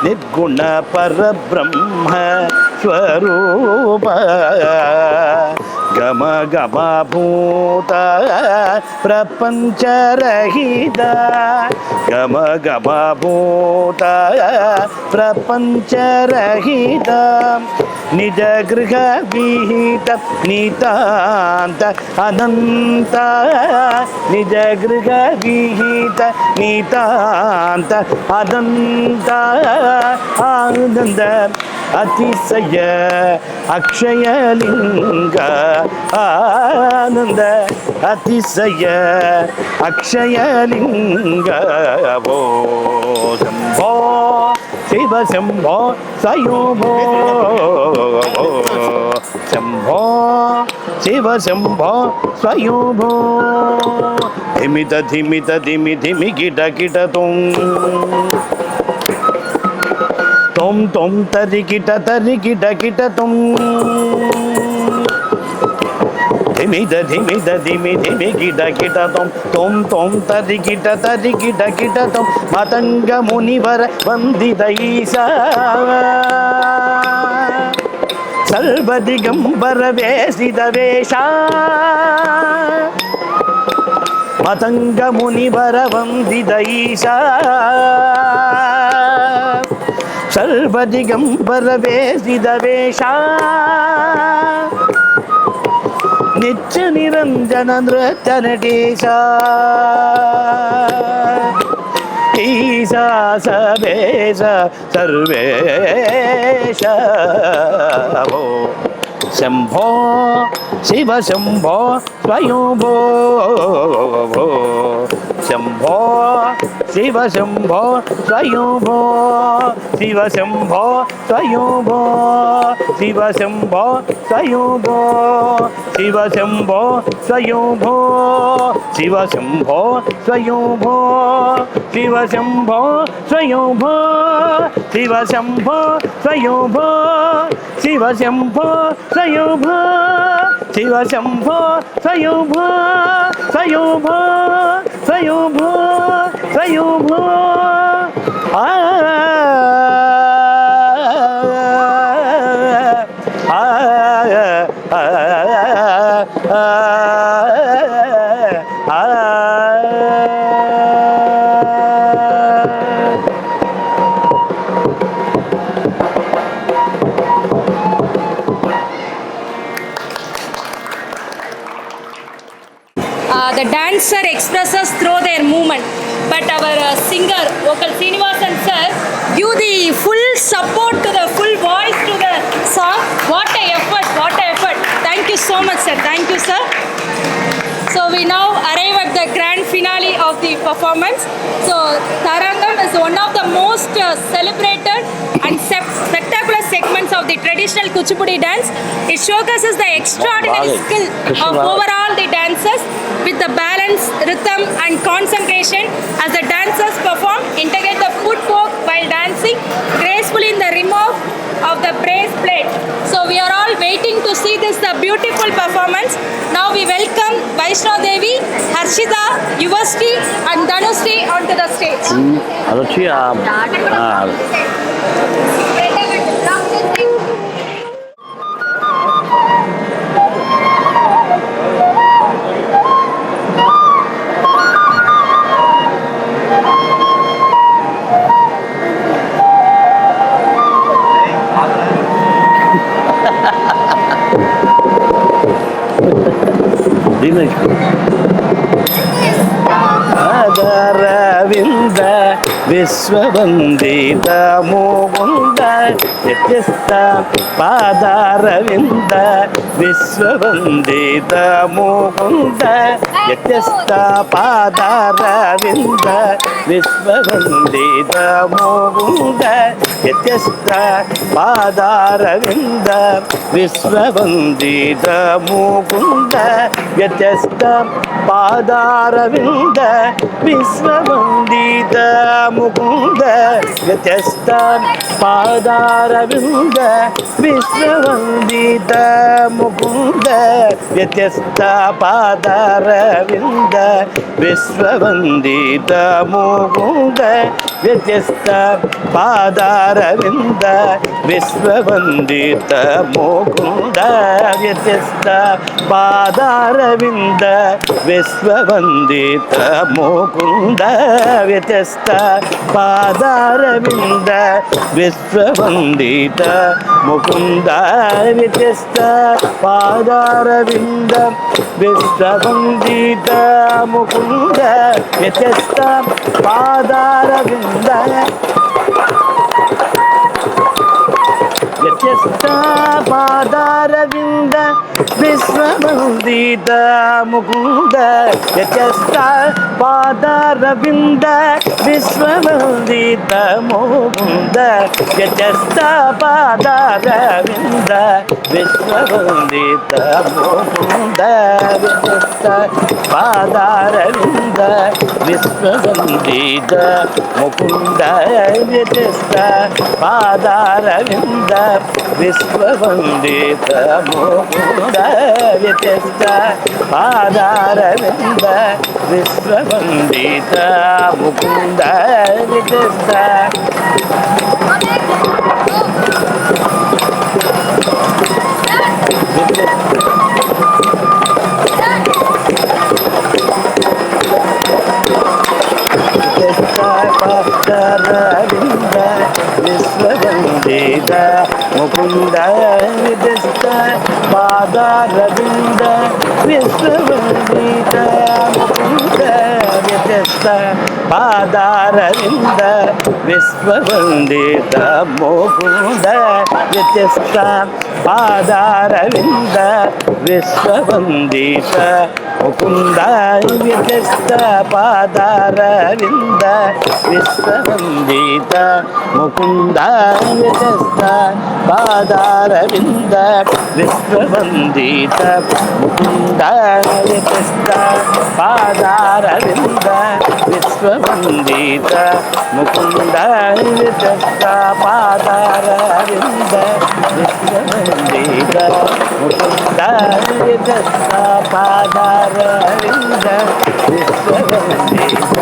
निर्गुण परब्रह्म स्वरूप गम गम भूत प्रपंच रहित गम गम भूत प्रपंच रहित निज गृह विहित नितांत अनंत निज गृह विहित नितांत अनंत आनंद अतिशय अक्षय लिंग आनंद अतिशय अक्षय लिंग वो शंभो शिव शंभो स्वयंभो शंभो शिव शंभो स्वयंभो धिमित धिमित धिमि धिमि गिट गिट तुम तुम तरि गिट गिट तुम धिमिद धिमिद धिमि धिमि गिट गिट तुम तुम तरि गिट गिट तुम मतंग मुनिवर वंदित ईशा सर्व दिगंबर वेशित वेशा मतंग मुनिवर वंदित ईशा सर्व दिगंबर वेशित वेशा नित्य निरंजन नृत्य नटेशा ईशा सबेश सर्वेश भो शंभो शिव शंभो स्वयंभो भो शंभो शिव शंभो स्वयंभो शिव शंभो स्वयंभो शिव शंभो स्वयंभो शिव शंभो स्वयंभो शिव शंभो स्वयंभो शिव शंभो स्वयंभो शिव शंभो स्वयंभो शिव शंभो स्वयंभो शिव शंभो स्वयंभो स्वयंभो स्वयंभो स्वयंभो आ The dancer expresses through their movement, but our singer, vocal Srinivasan sir, give the full support to the full voice to the song. What a effort, what a effort. Thank you so much, sir. Thank you, sir. So we now arrive at the grand finale of the performance. So Tarangam is one of the most celebrated and spectacular segments of the traditional Kuchipudi dance. It showcases the extraordinary skill of overall the dancers with the balance, rhythm and concentration as the dancers perform, integrate the footwork while dancing gracefully in the rim of the braceplate. So we are all waiting to see this beautiful performance. Now we welcome Vaishnav Devi, Harshita, Yuvasri and Dhanusri onto the stage. అదొచ్చి Aravinda విశ్వవందిత Mukunda వ్యత్యస్త పాదారవింద విశ్వవందిత Mukunda వ్యత్యస్త పాదారవింద విశ్వవందిత Mukunda వ్యత్యస్త పాదారవింద విశ్వవందిత Mukunda వ్యత్యస్త పాదారవింద విశ్వవందిత Mukunda వ్యత్యస్త పాదారవింద విశ్వవందిత Mukunda వ్యత్యస్త పాదారవింద విశ్వవందిత Mukunda వ్యత్యస్త పాదారవింద విశ్వవందిత Mukunda వ్యత్యస్త పాదారవింద విశ్వవందిత Mukunda వ్యత్యస్త పాదారవింద విశ్వవందిత Mukunda వ్యత్యస్త పాదారవింద విశ్వవందిత Mukunda వ్యత్యస్త పాదారవింద వ్యత్యస్త పాదారవింద విశ్వవందిత Mukunda వ్యత్యస్త పాదారవింద విశ్వవందిత Mukunda వ్యత్యస్త పాదారవింద విశ్వవందిత Mukunda వ్యత్యస్త పాదారవింద విశ్వవందిత Mukunda వ్యత్యస్త పాదారవింద విశ్వవందిత Mukunda వ్యత్యస్త పాదారవింద విశ్వవందిత Mukunda వ్యత్యస్త పాదారవింద విశ్వవందిత Mukunda వ్యత్యస్త పాదారవింద విశ్వవందిత Mukunda వ్యత్యస్త పాదారవింద విశ్వవందిత Mukunda వ్యత్యస్త పాదారవింద విశ్వవందిత Mukunda వ్యత్యస్త పాదారవింద విశ్వవందిత Mukunda వ్యత్యస్త పాదారవింద విశ్వవందిత Mukunda వ్యత్యస్త పాదారవింద విశ్వవందిత Mukunda వ్యత్యస్త పాదారవింద విశ్వవందిత Mukunda వ్యత్యస్త పాదారవింద విశ్వవందిత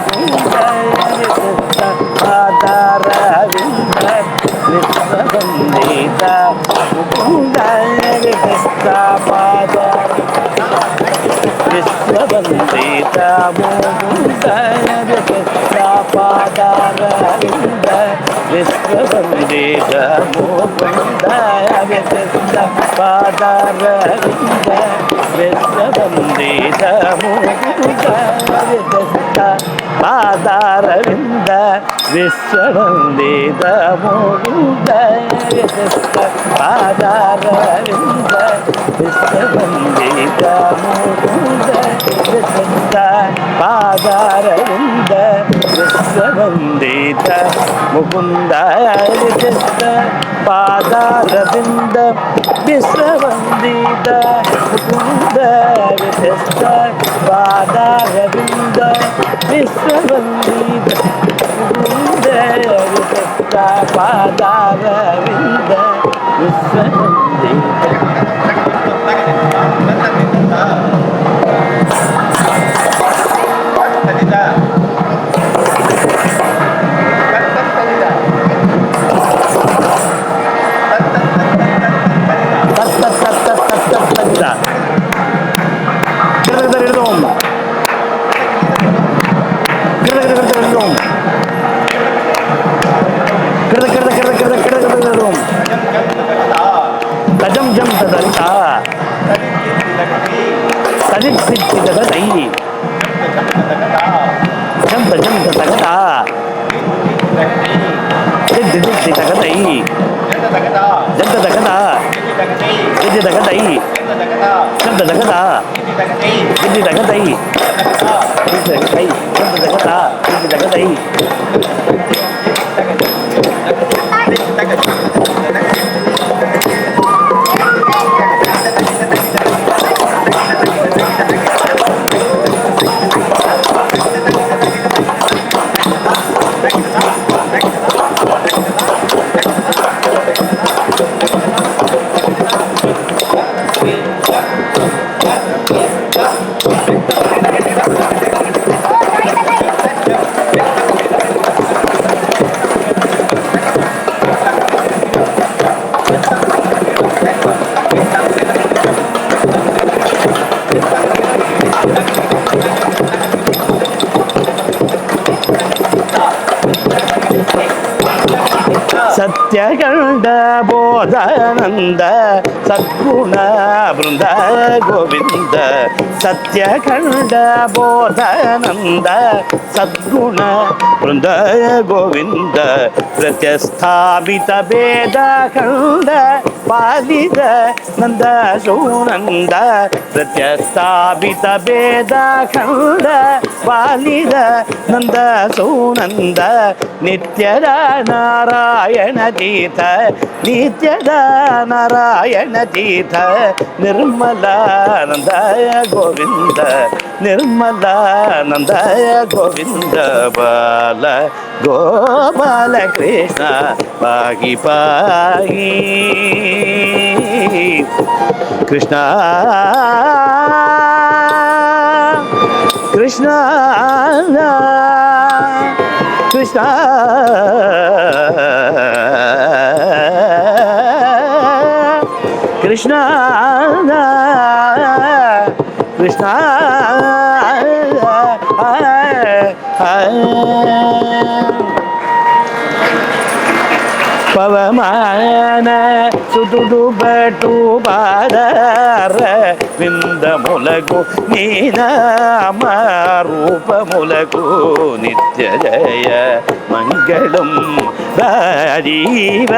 Mukunda వ్యత్యస్త పాదారవింద విశ్వవందిత Mukunda వ్యత్యస్త విశ్వవందిత Mukunda వ్యత్యస్త పాదారవింద విశ్వవందిత Mukunda వ్యత్యస్త పాదారవింద విశ్వవందిత Mukunda వ్యత్యస్త పాదారవింద విశ్వవందిత Mukunda వ్యత్యస్త పాదారవింద విశ్వవందిత Mukunda వ్యత్యస్త పాదారవింద విశ్వవందిత Mukunda వ్యత్యస్త పాదారవింద విశ్వవందిత Mukunda వ్యత్యస్త పాదారవింద విశ్వవందిత Mukunda వ్యత్యస్త పాదారవింద విశ్వవందిత கிருதம் கிருத கிருத கிருத கிருத கிருத கிருதம் தஜம் ஜம் ததரிதா ததித் சித் தததை ஜம் தஜம் ததகதா தித் தித் ததகதை ஜம் ததகதா தித் ததகதை ஜம் ததகதா தித் ததகதை ಸತ್ಯಗಂಡ ಬೋಧಾನಂದ ಸದ್ಗುಣ ಬೃಂದ ಗೋವಿಂದ ಸತ್ಯಗಂಡ ಬೋಧಾನಂದ ಸದ್ಗುಣ ಬೃಂದ ಗೋವಿಂದ ಪ್ರತ್ಯಸ್ಥಾಪಿತ ಭೇದ ಖಂಡ ಪಾಲಿದ ನಂದ ಸೋನಂದ ಪ್ರತ್ಯಸ್ಥಾಪಿತ ಭೇದ ಖಂಡ ಪಾಲಿದ ನಂದ ಸೋನಂದ ನಿತ್ಯದ ನಾರಾಯಣ ತೀರ್ಥ ನಿತ್ಯದ ನಾರಾಯಣ ತೀರ್ಥ ನಿರ್ಮಲಾನಂದ ಗೋವಿಂದ ನಿರ್ಮಲಾನಂದ ಗೋವಿಂದ ಬಾಲ ಗೋಪಾಲ ಕೃಷ್ಣ ಪಾಗಿ ಪಾಗಿ ಕೃಷ್ಣ ಕೃಷ್ಣ ಕೃಷ್ಣ ಕೃಷ್ಣ ಕೃಷ್ಣ ಪವಮಾನ ಸುದುಡು ಬಟು ಬಾದರ ವಿಂದ ಮೊಲಗು ನೀನಾಮ ರೂಪ ಮೊಲಗು ನಿತ್ಯ ಜಯ ಮಂಗಳಂ ರಾಜೀವ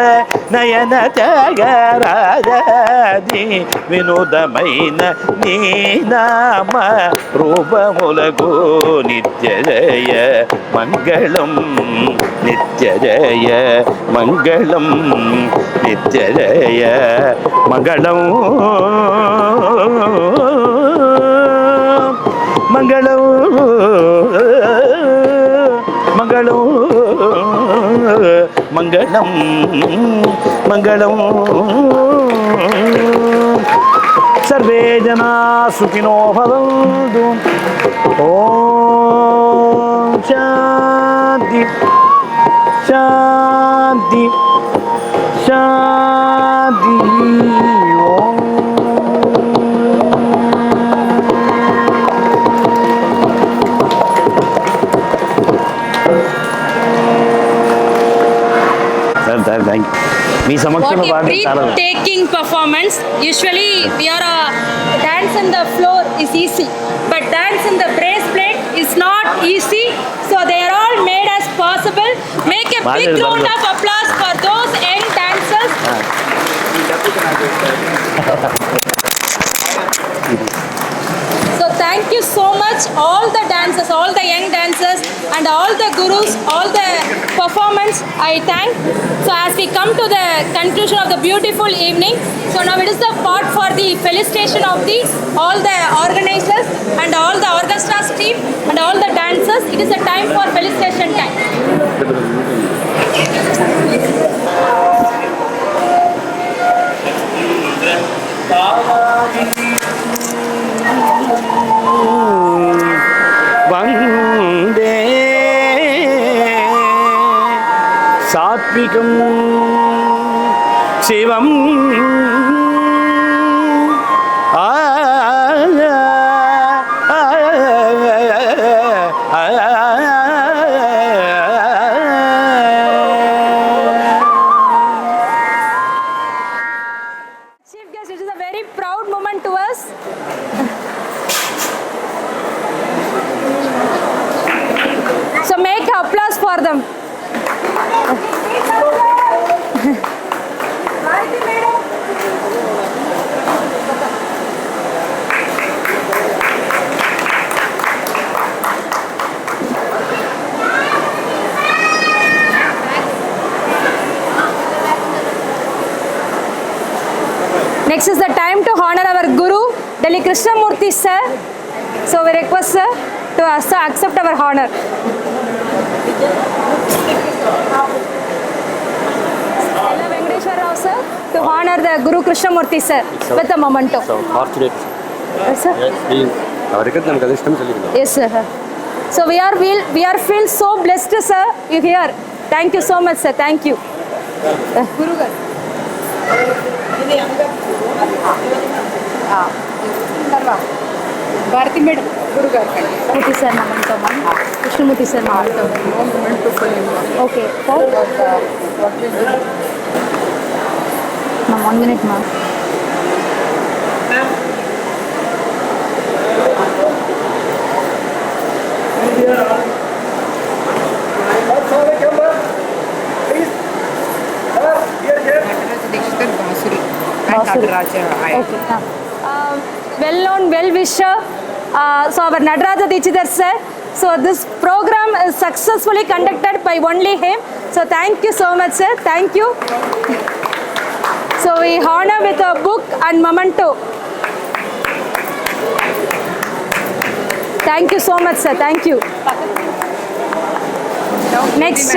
ನಯನ ತ್ಯಾಗರಾಜಿ ವಿನೋದಮೈನ ನೀನಾಮ ರೂಪ ಮೊಲಗು ನಿತ್ಯ ಜಯ ಮಂಗಳಂ ನಿತ್ಯ ಜಯ ಮಂಗಳಂ ನಿತ್ಯ ಜಯ ಮಂಗಳಂ ಮಂಗಳಂ ಮಂಗಳಂ ಮಂಗಳಂ ಮಂಗಳಂ ಸರ್ವೇ ಜನಾ ಸುಖಿನೋ ಭವಂತು ಓಂ ಶಾಂತಿ ಶಾಂತಿ ಶಾಂತಿ ಓಂ సార్ థ్యాంక్ యూ మీ సమక్షంలో What a breathtaking performance. Usually we are dance on the floor is easy, but dance in the breastplate is not easy. So they are all made as possible. Make a big round of applause for those young dancers. So thank you so much all the dancers, all the young dancers and all the gurus, all the performance I thank. So as we come to the conclusion of the beautiful evening, so now it is the part for the felicitation of the all the organizers and all the orchestra team and all the dancers. It is a time for felicitation time. वन्दे सात्विकं शिवम् for them. Next is the time to honor our Guru, Delhi Krishnamurthy sir. So we request sir to accept our honor. Ella Venkateshwar Rao sir to honor the Guru Krishnamurthy sir with a memento. So fortunate. Yes sir. Yes sir. So we are feel so blessed sir. You here. Thank you so much sir. Thank you. Guru Bharathi madam Guru garu Murthy sir memento ma'am. Krishnamurthy sir memento. Okay. Ma'am, 1 minute ma'am. Dikshit Basuri Basuri. Nataraja Okay. Well-known well-wisher, so our Nataraja Dikshithar sir. So this program is successfully conducted by only him. So thank you so much sir. Thank you. So we honor with a book and memento. Thank you so much sir. Thank you. Next,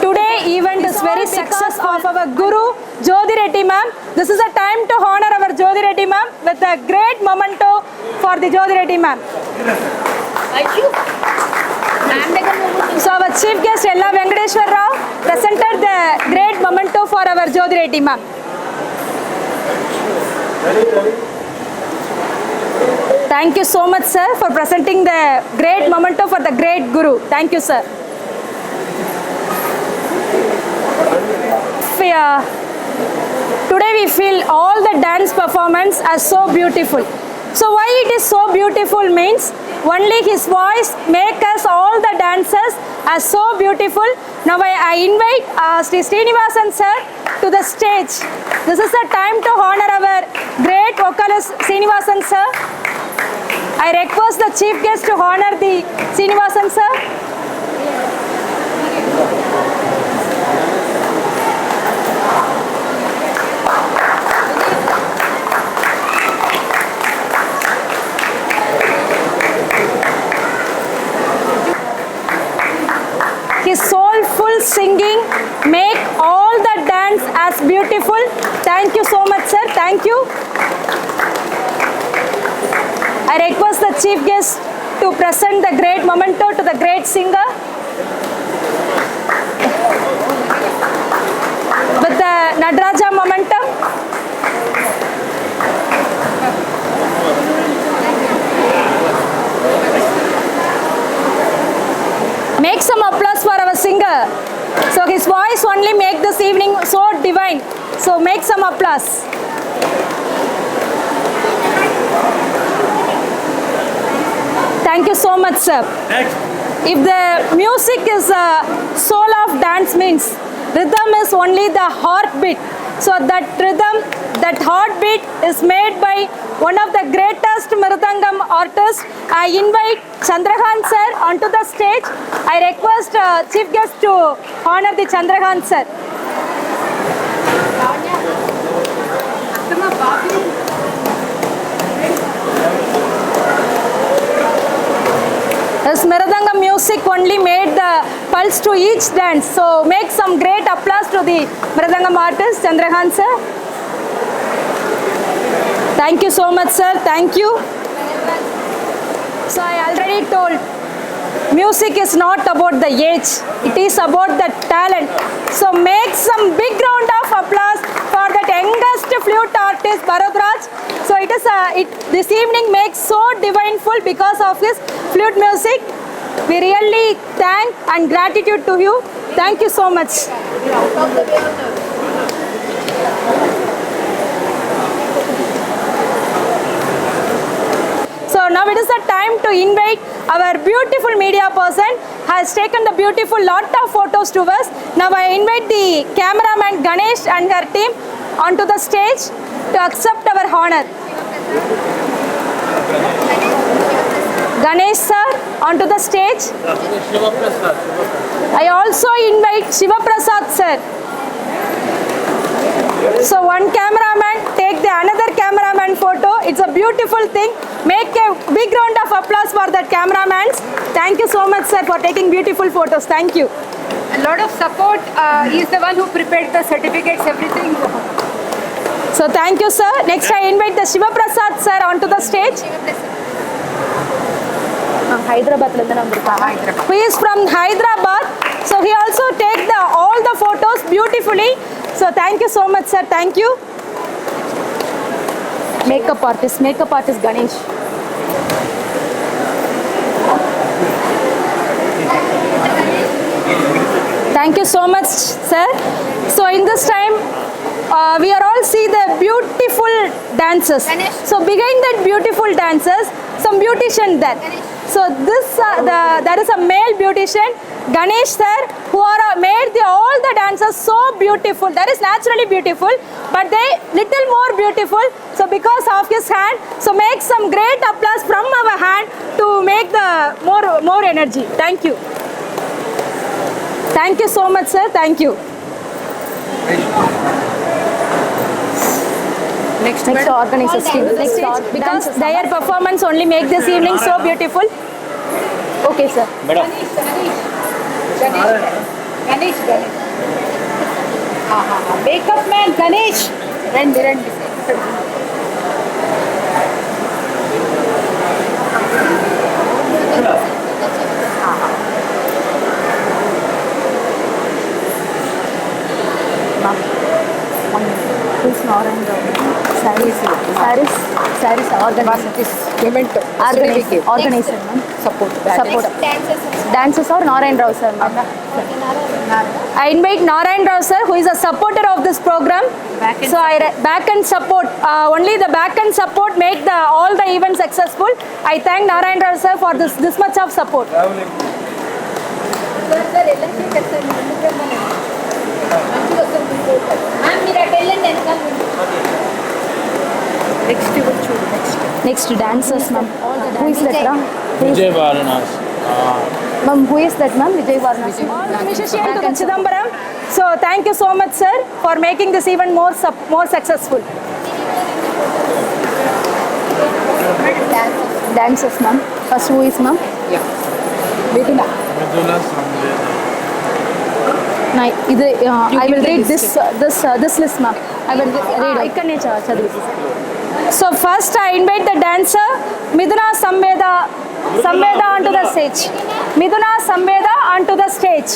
today event is very successful of our Guru Jyoti Reddy ma'am. This is a time to honor our Jyoti Reddy ma'am with a great memento for the Jyoti Reddy ma'am. So our chief guest Ella Venkateshwar Rao presented the great memento for our Jyoti Reddy ma'am. Thank you so much sir for presenting the great memento for the great Guru. Thank you sir. Today we feel all the dance performance as so beautiful. So why it is so beautiful means only his voice make us all the dancers as so beautiful. Now I invite Sri Srinivasan sir to the stage. This is the time to honor our great vocalist Srinivasan sir. I request the chief guest to honor the Srinivasan sir. His soulful singing make all the dance as beautiful. Thank you so much sir. Thank you. I request the chief guest to present the great memento to the great singer with the Nataraja momentum. Make some applause for our singer. So his voice only make this evening so divine. So make some applause. Thank you so much sir. Next. If the music is a soul of dance means rhythm is only the heartbeat. So that rhythm, that heartbeat is made by one of the greatest Mridangam artists. I invite Chandrakant sir onto the stage. I request chief guest to honor the Chandrakant sir. This Mridangam music only made the pulse to each dance. So make some great applause to the Mridangam artist Chandrakant sir. Thank you so much sir. Thank you. So I already told, music is not about the age. It is about the talent. So make some big round of applause for that youngest flute artist Bharadraj. So this evening makes so divineful because of his flute music. We really thank and gratitude to you. Thank you so much. So now it is the time to invite our beautiful media person has taken the beautiful lot of photos to us. Now I invite the cameraman Ganesh and her team onto the stage to accept our honor. Ganesh sir onto the stage. I also invite Shiva Prasad sir. So one cameraman take the another cameraman photo. It's a beautiful thing. Make a big round of applause for that cameraman. Thank you so much sir for taking beautiful photos. Thank you. A lot of support. He is the one who prepared the certificates, everything. So thank you sir. Next I invite the Shiva Prasad sir onto the stage. Hyderabad. He is from Hyderabad. So he also take all the photos beautifully. So thank you so much sir. Thank you. Makeup artist Ganesh. Thank you so much sir. So in this time we are all see the beautiful dancers. So behind that beautiful dancers, some beautician there. So this there is a male beautician, Ganesh sir, who are made all the dancers so beautiful. That is naturally beautiful, but they little more beautiful. So because of his hand, so make some great applause from our hand to make the more energy. Thank you. Thank you so much sir. Thank you. Next organizers team. Because their performance only make this evening so beautiful. Okay sir. Ganesh. Makeup man Ganesh. Randi. Saris organizer support dancers or Narayan Rao sir. I invite Narayan Rao sir, who is a supporter of this program. Back end support. Only the back end support make all the events successful. I thank Narayan Rao sir for this much of support. Next dancers ma'am. Who is that ma'am? Vijay Varanasi. Ma'am, who is that ma'am? Vijay Varanasi. All to Chidambaram. So thank you so much sir for making this event more successful. Dancers ma'am. First who is ma'am? Midula Samveda. I will read this list ma'am. I will read. So first I invite the dancer Miduna Samveda onto the stage. Miduna Samveda onto the stage.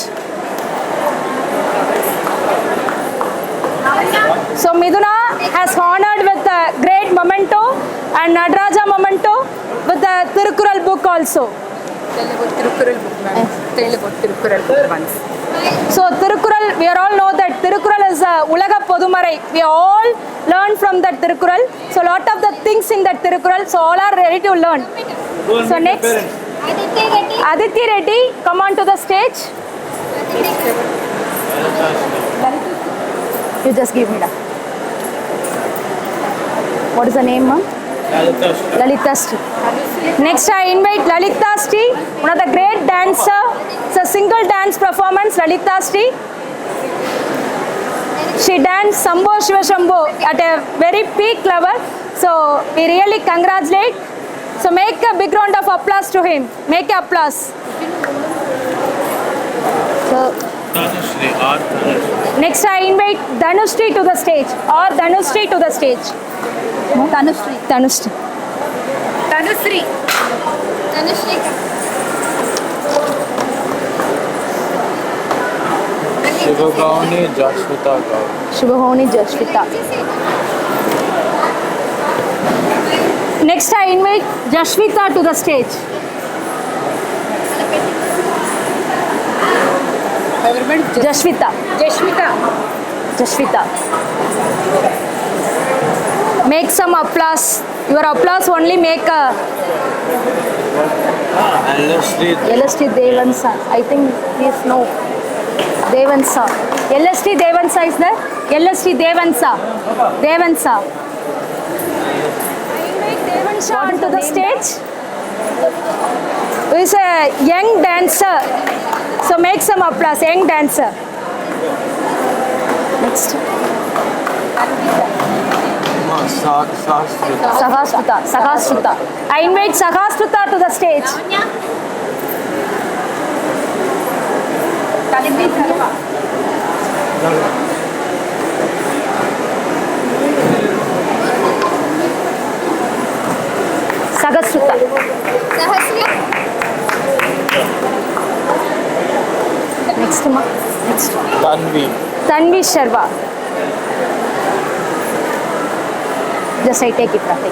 So Miduna has honored with the great memento and Nadaraja memento with the Tirukural book also. Tirukural book once. So Tirukural, we all know that Tirukural is a Ulaga Podumarai. We all learn from that Tirukural. So lot of the things in that Tirukural, so all are ready to learn. So next, Aditi Reddy, come on to the stage. You just give me that. What is the name ma'am? Lalita Sri. Next I invite Lalita Sri, one of the great dancer. It's a single dance performance, Lalita Sri. She danced Sambho Shiva Shambho at a very peak level. So we really congratulate. So make a big round of applause to him. Make a applause. So Next I invite Dhanushri to the stage. Or Dhanushri to the stage. Dhanushri. Shivagavani Jashvita Gaur. Shubhavani Jashvita. Next I invite Jashvita to the stage. Jashvita. Make some applause Your applause only make a LST Devansa. I think he is no. Devansa. LST Devansa is there? LST Devansa. Devansa. I invite Devansa onto the stage. Who is a young dancer. So make some applause. Young dancer. Next. Sahasrita. Sahasrita. I invite Sahasrita to the stage. Sahasrita. Next ma. Next. Tanvi Sharma. Just I take it, Rafi.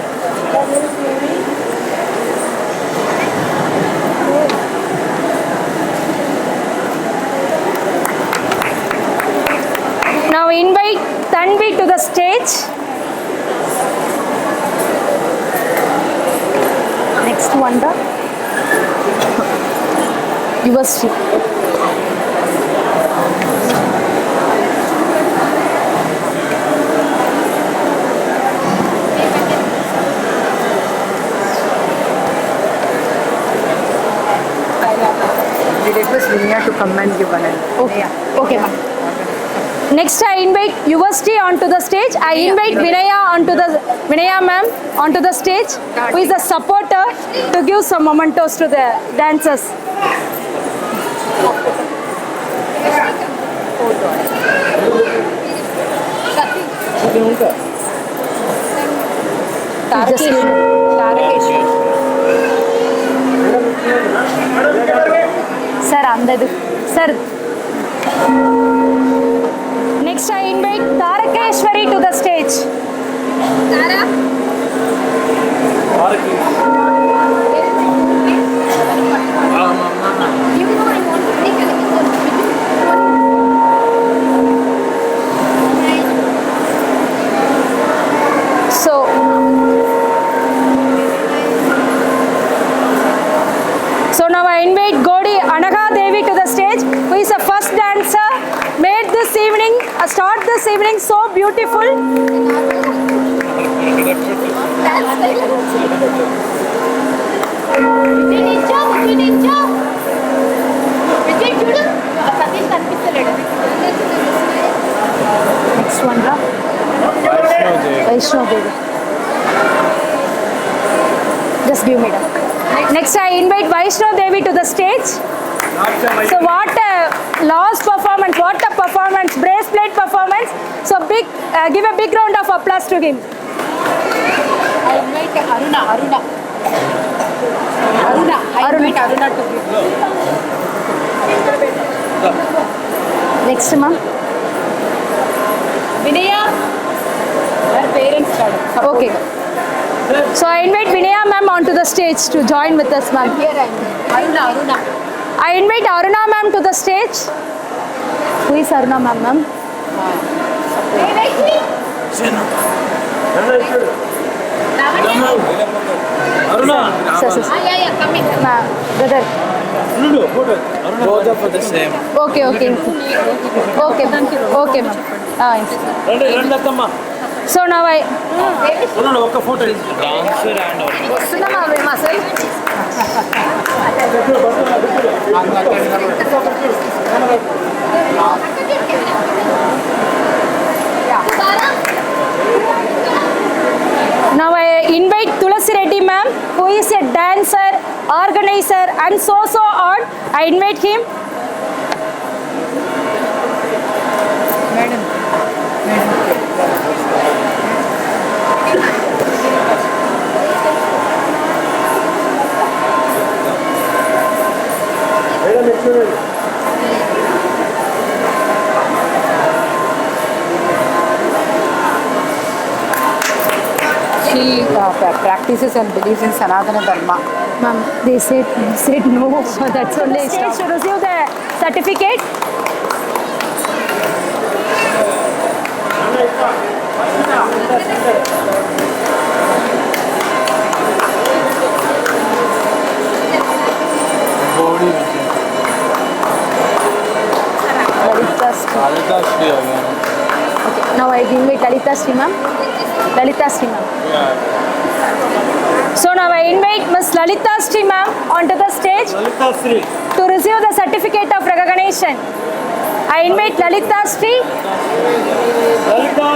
Now invite Tanvi to the stage. Next one, Yuvasri. Request Vinaya to come and give one. Okay, okay, ma'am. Next, I invite Yuvasri onto the stage. I invite Vinaya ma'am onto the stage, who is a supporter, to give some mementos to the dancers. Sir, sir. Next, I invite Tarakeshwari to the stage. So now I invite Godi Anagha Devi to the stage, who is the first dancer made this evening, start this evening so beautiful. Next one, Vaishno Devi. Just give me that. Next, I invite Vaishno Devi to the stage. So what a last performance, what a performance, bracelet performance. So big, give a big round of applause to him. I invite Aruna to give. Next, ma'am. Vinaya, her parents started. Okay. So I invite Vinaya ma'am onto the stage to join with us, ma'am. Here I am. Aruna. I invite Aruna ma'am to the stage. Who is Aruna ma'am? Aruna. Sir. Yeah, coming. Ma'am, brother. Both are for the same. Okay. Okay, ma'am. Okay, ma'am. So now I... Dancer and Now I invite Tulasi Reddy ma'am, who is a dancer, organizer and so on. I invite him. She practices and believes in Sanatana Dharma. Ma'am, they said no. So that's only stage to receive the certificate. Lalita Shri again. Okay, now I invite Lalita Sri ma'am. Lalita Sri ma'am. Yeah. So now I invite Miss Lalita Sri ma'am onto the stage Lalita Shri. to receive the certificate of recognition. I invite Lalita Sri. Lalita.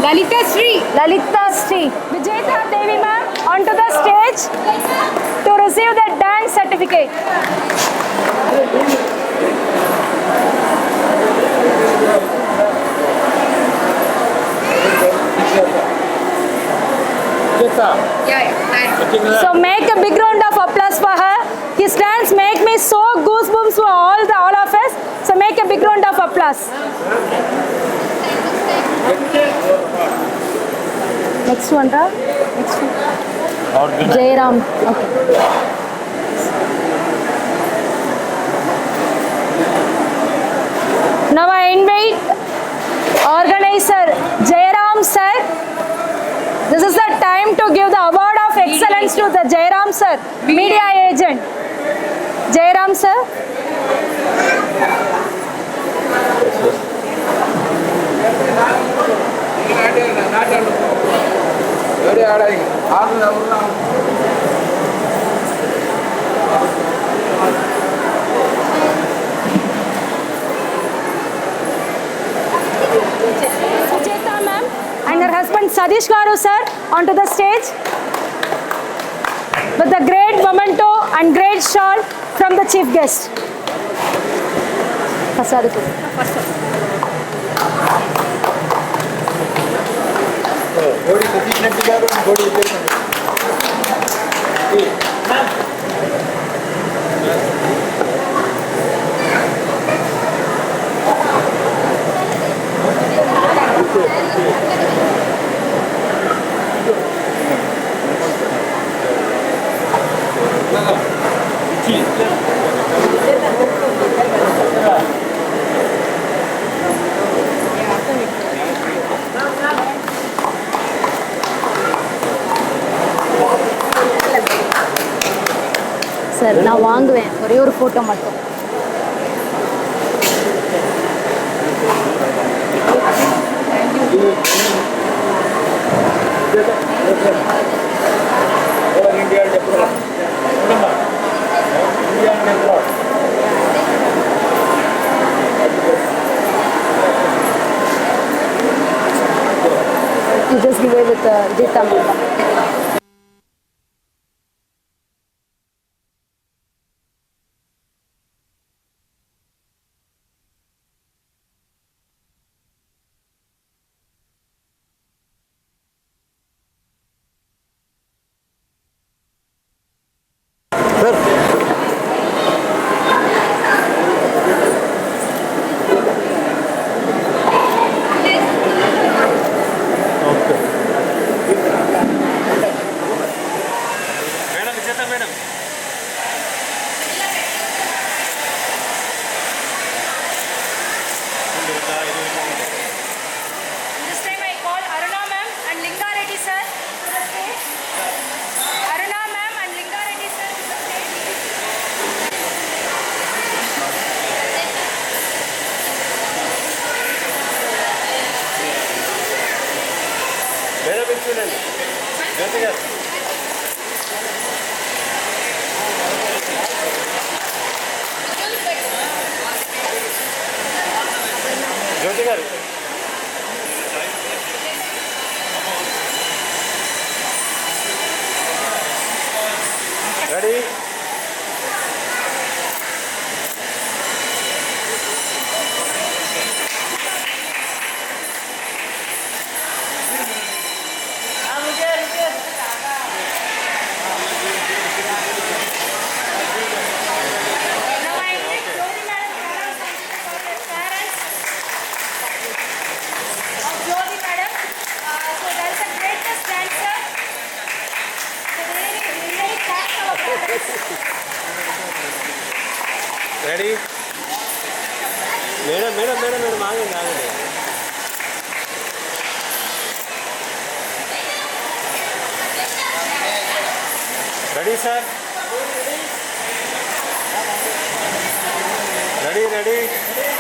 Lalita Sri. Lalita Sri. Vijayata Devi ma'am onto the stage to receive the dance certificate. Jeta. Yeah. Nice. So make a big round of applause for her. His dance make me so goosebumps for all of us. So make a big round of applause. Next one, Ra. Next one. Jairam. Okay. Now I invite organizer Jairam sir. This is the time to give the award of excellence to the Jairam sir, media agent. Jairam sir. Sujeta ma'am and her husband Sadish Garu sir onto the stage with the great memento and great shawl from the chief guest. Bodi Satish Reddy garu and Bodi Vijay. Sir நான் வாங்குவேன் ஒரே ஒரு photo மட்டும். You just give away with Jita ma'am. This time I call Aruna ma'am and Linga Reddy sir to the stage. Aruna ma'am and Linga Reddy sir to the stage. Jyoti garu. Ready? Now I invite Jyoti madam to announce something about their parents of Jyoti madam. So there is a greatest dancer. So they really thank our parents. Ready? Madam, आगे. Ready, sir? Ready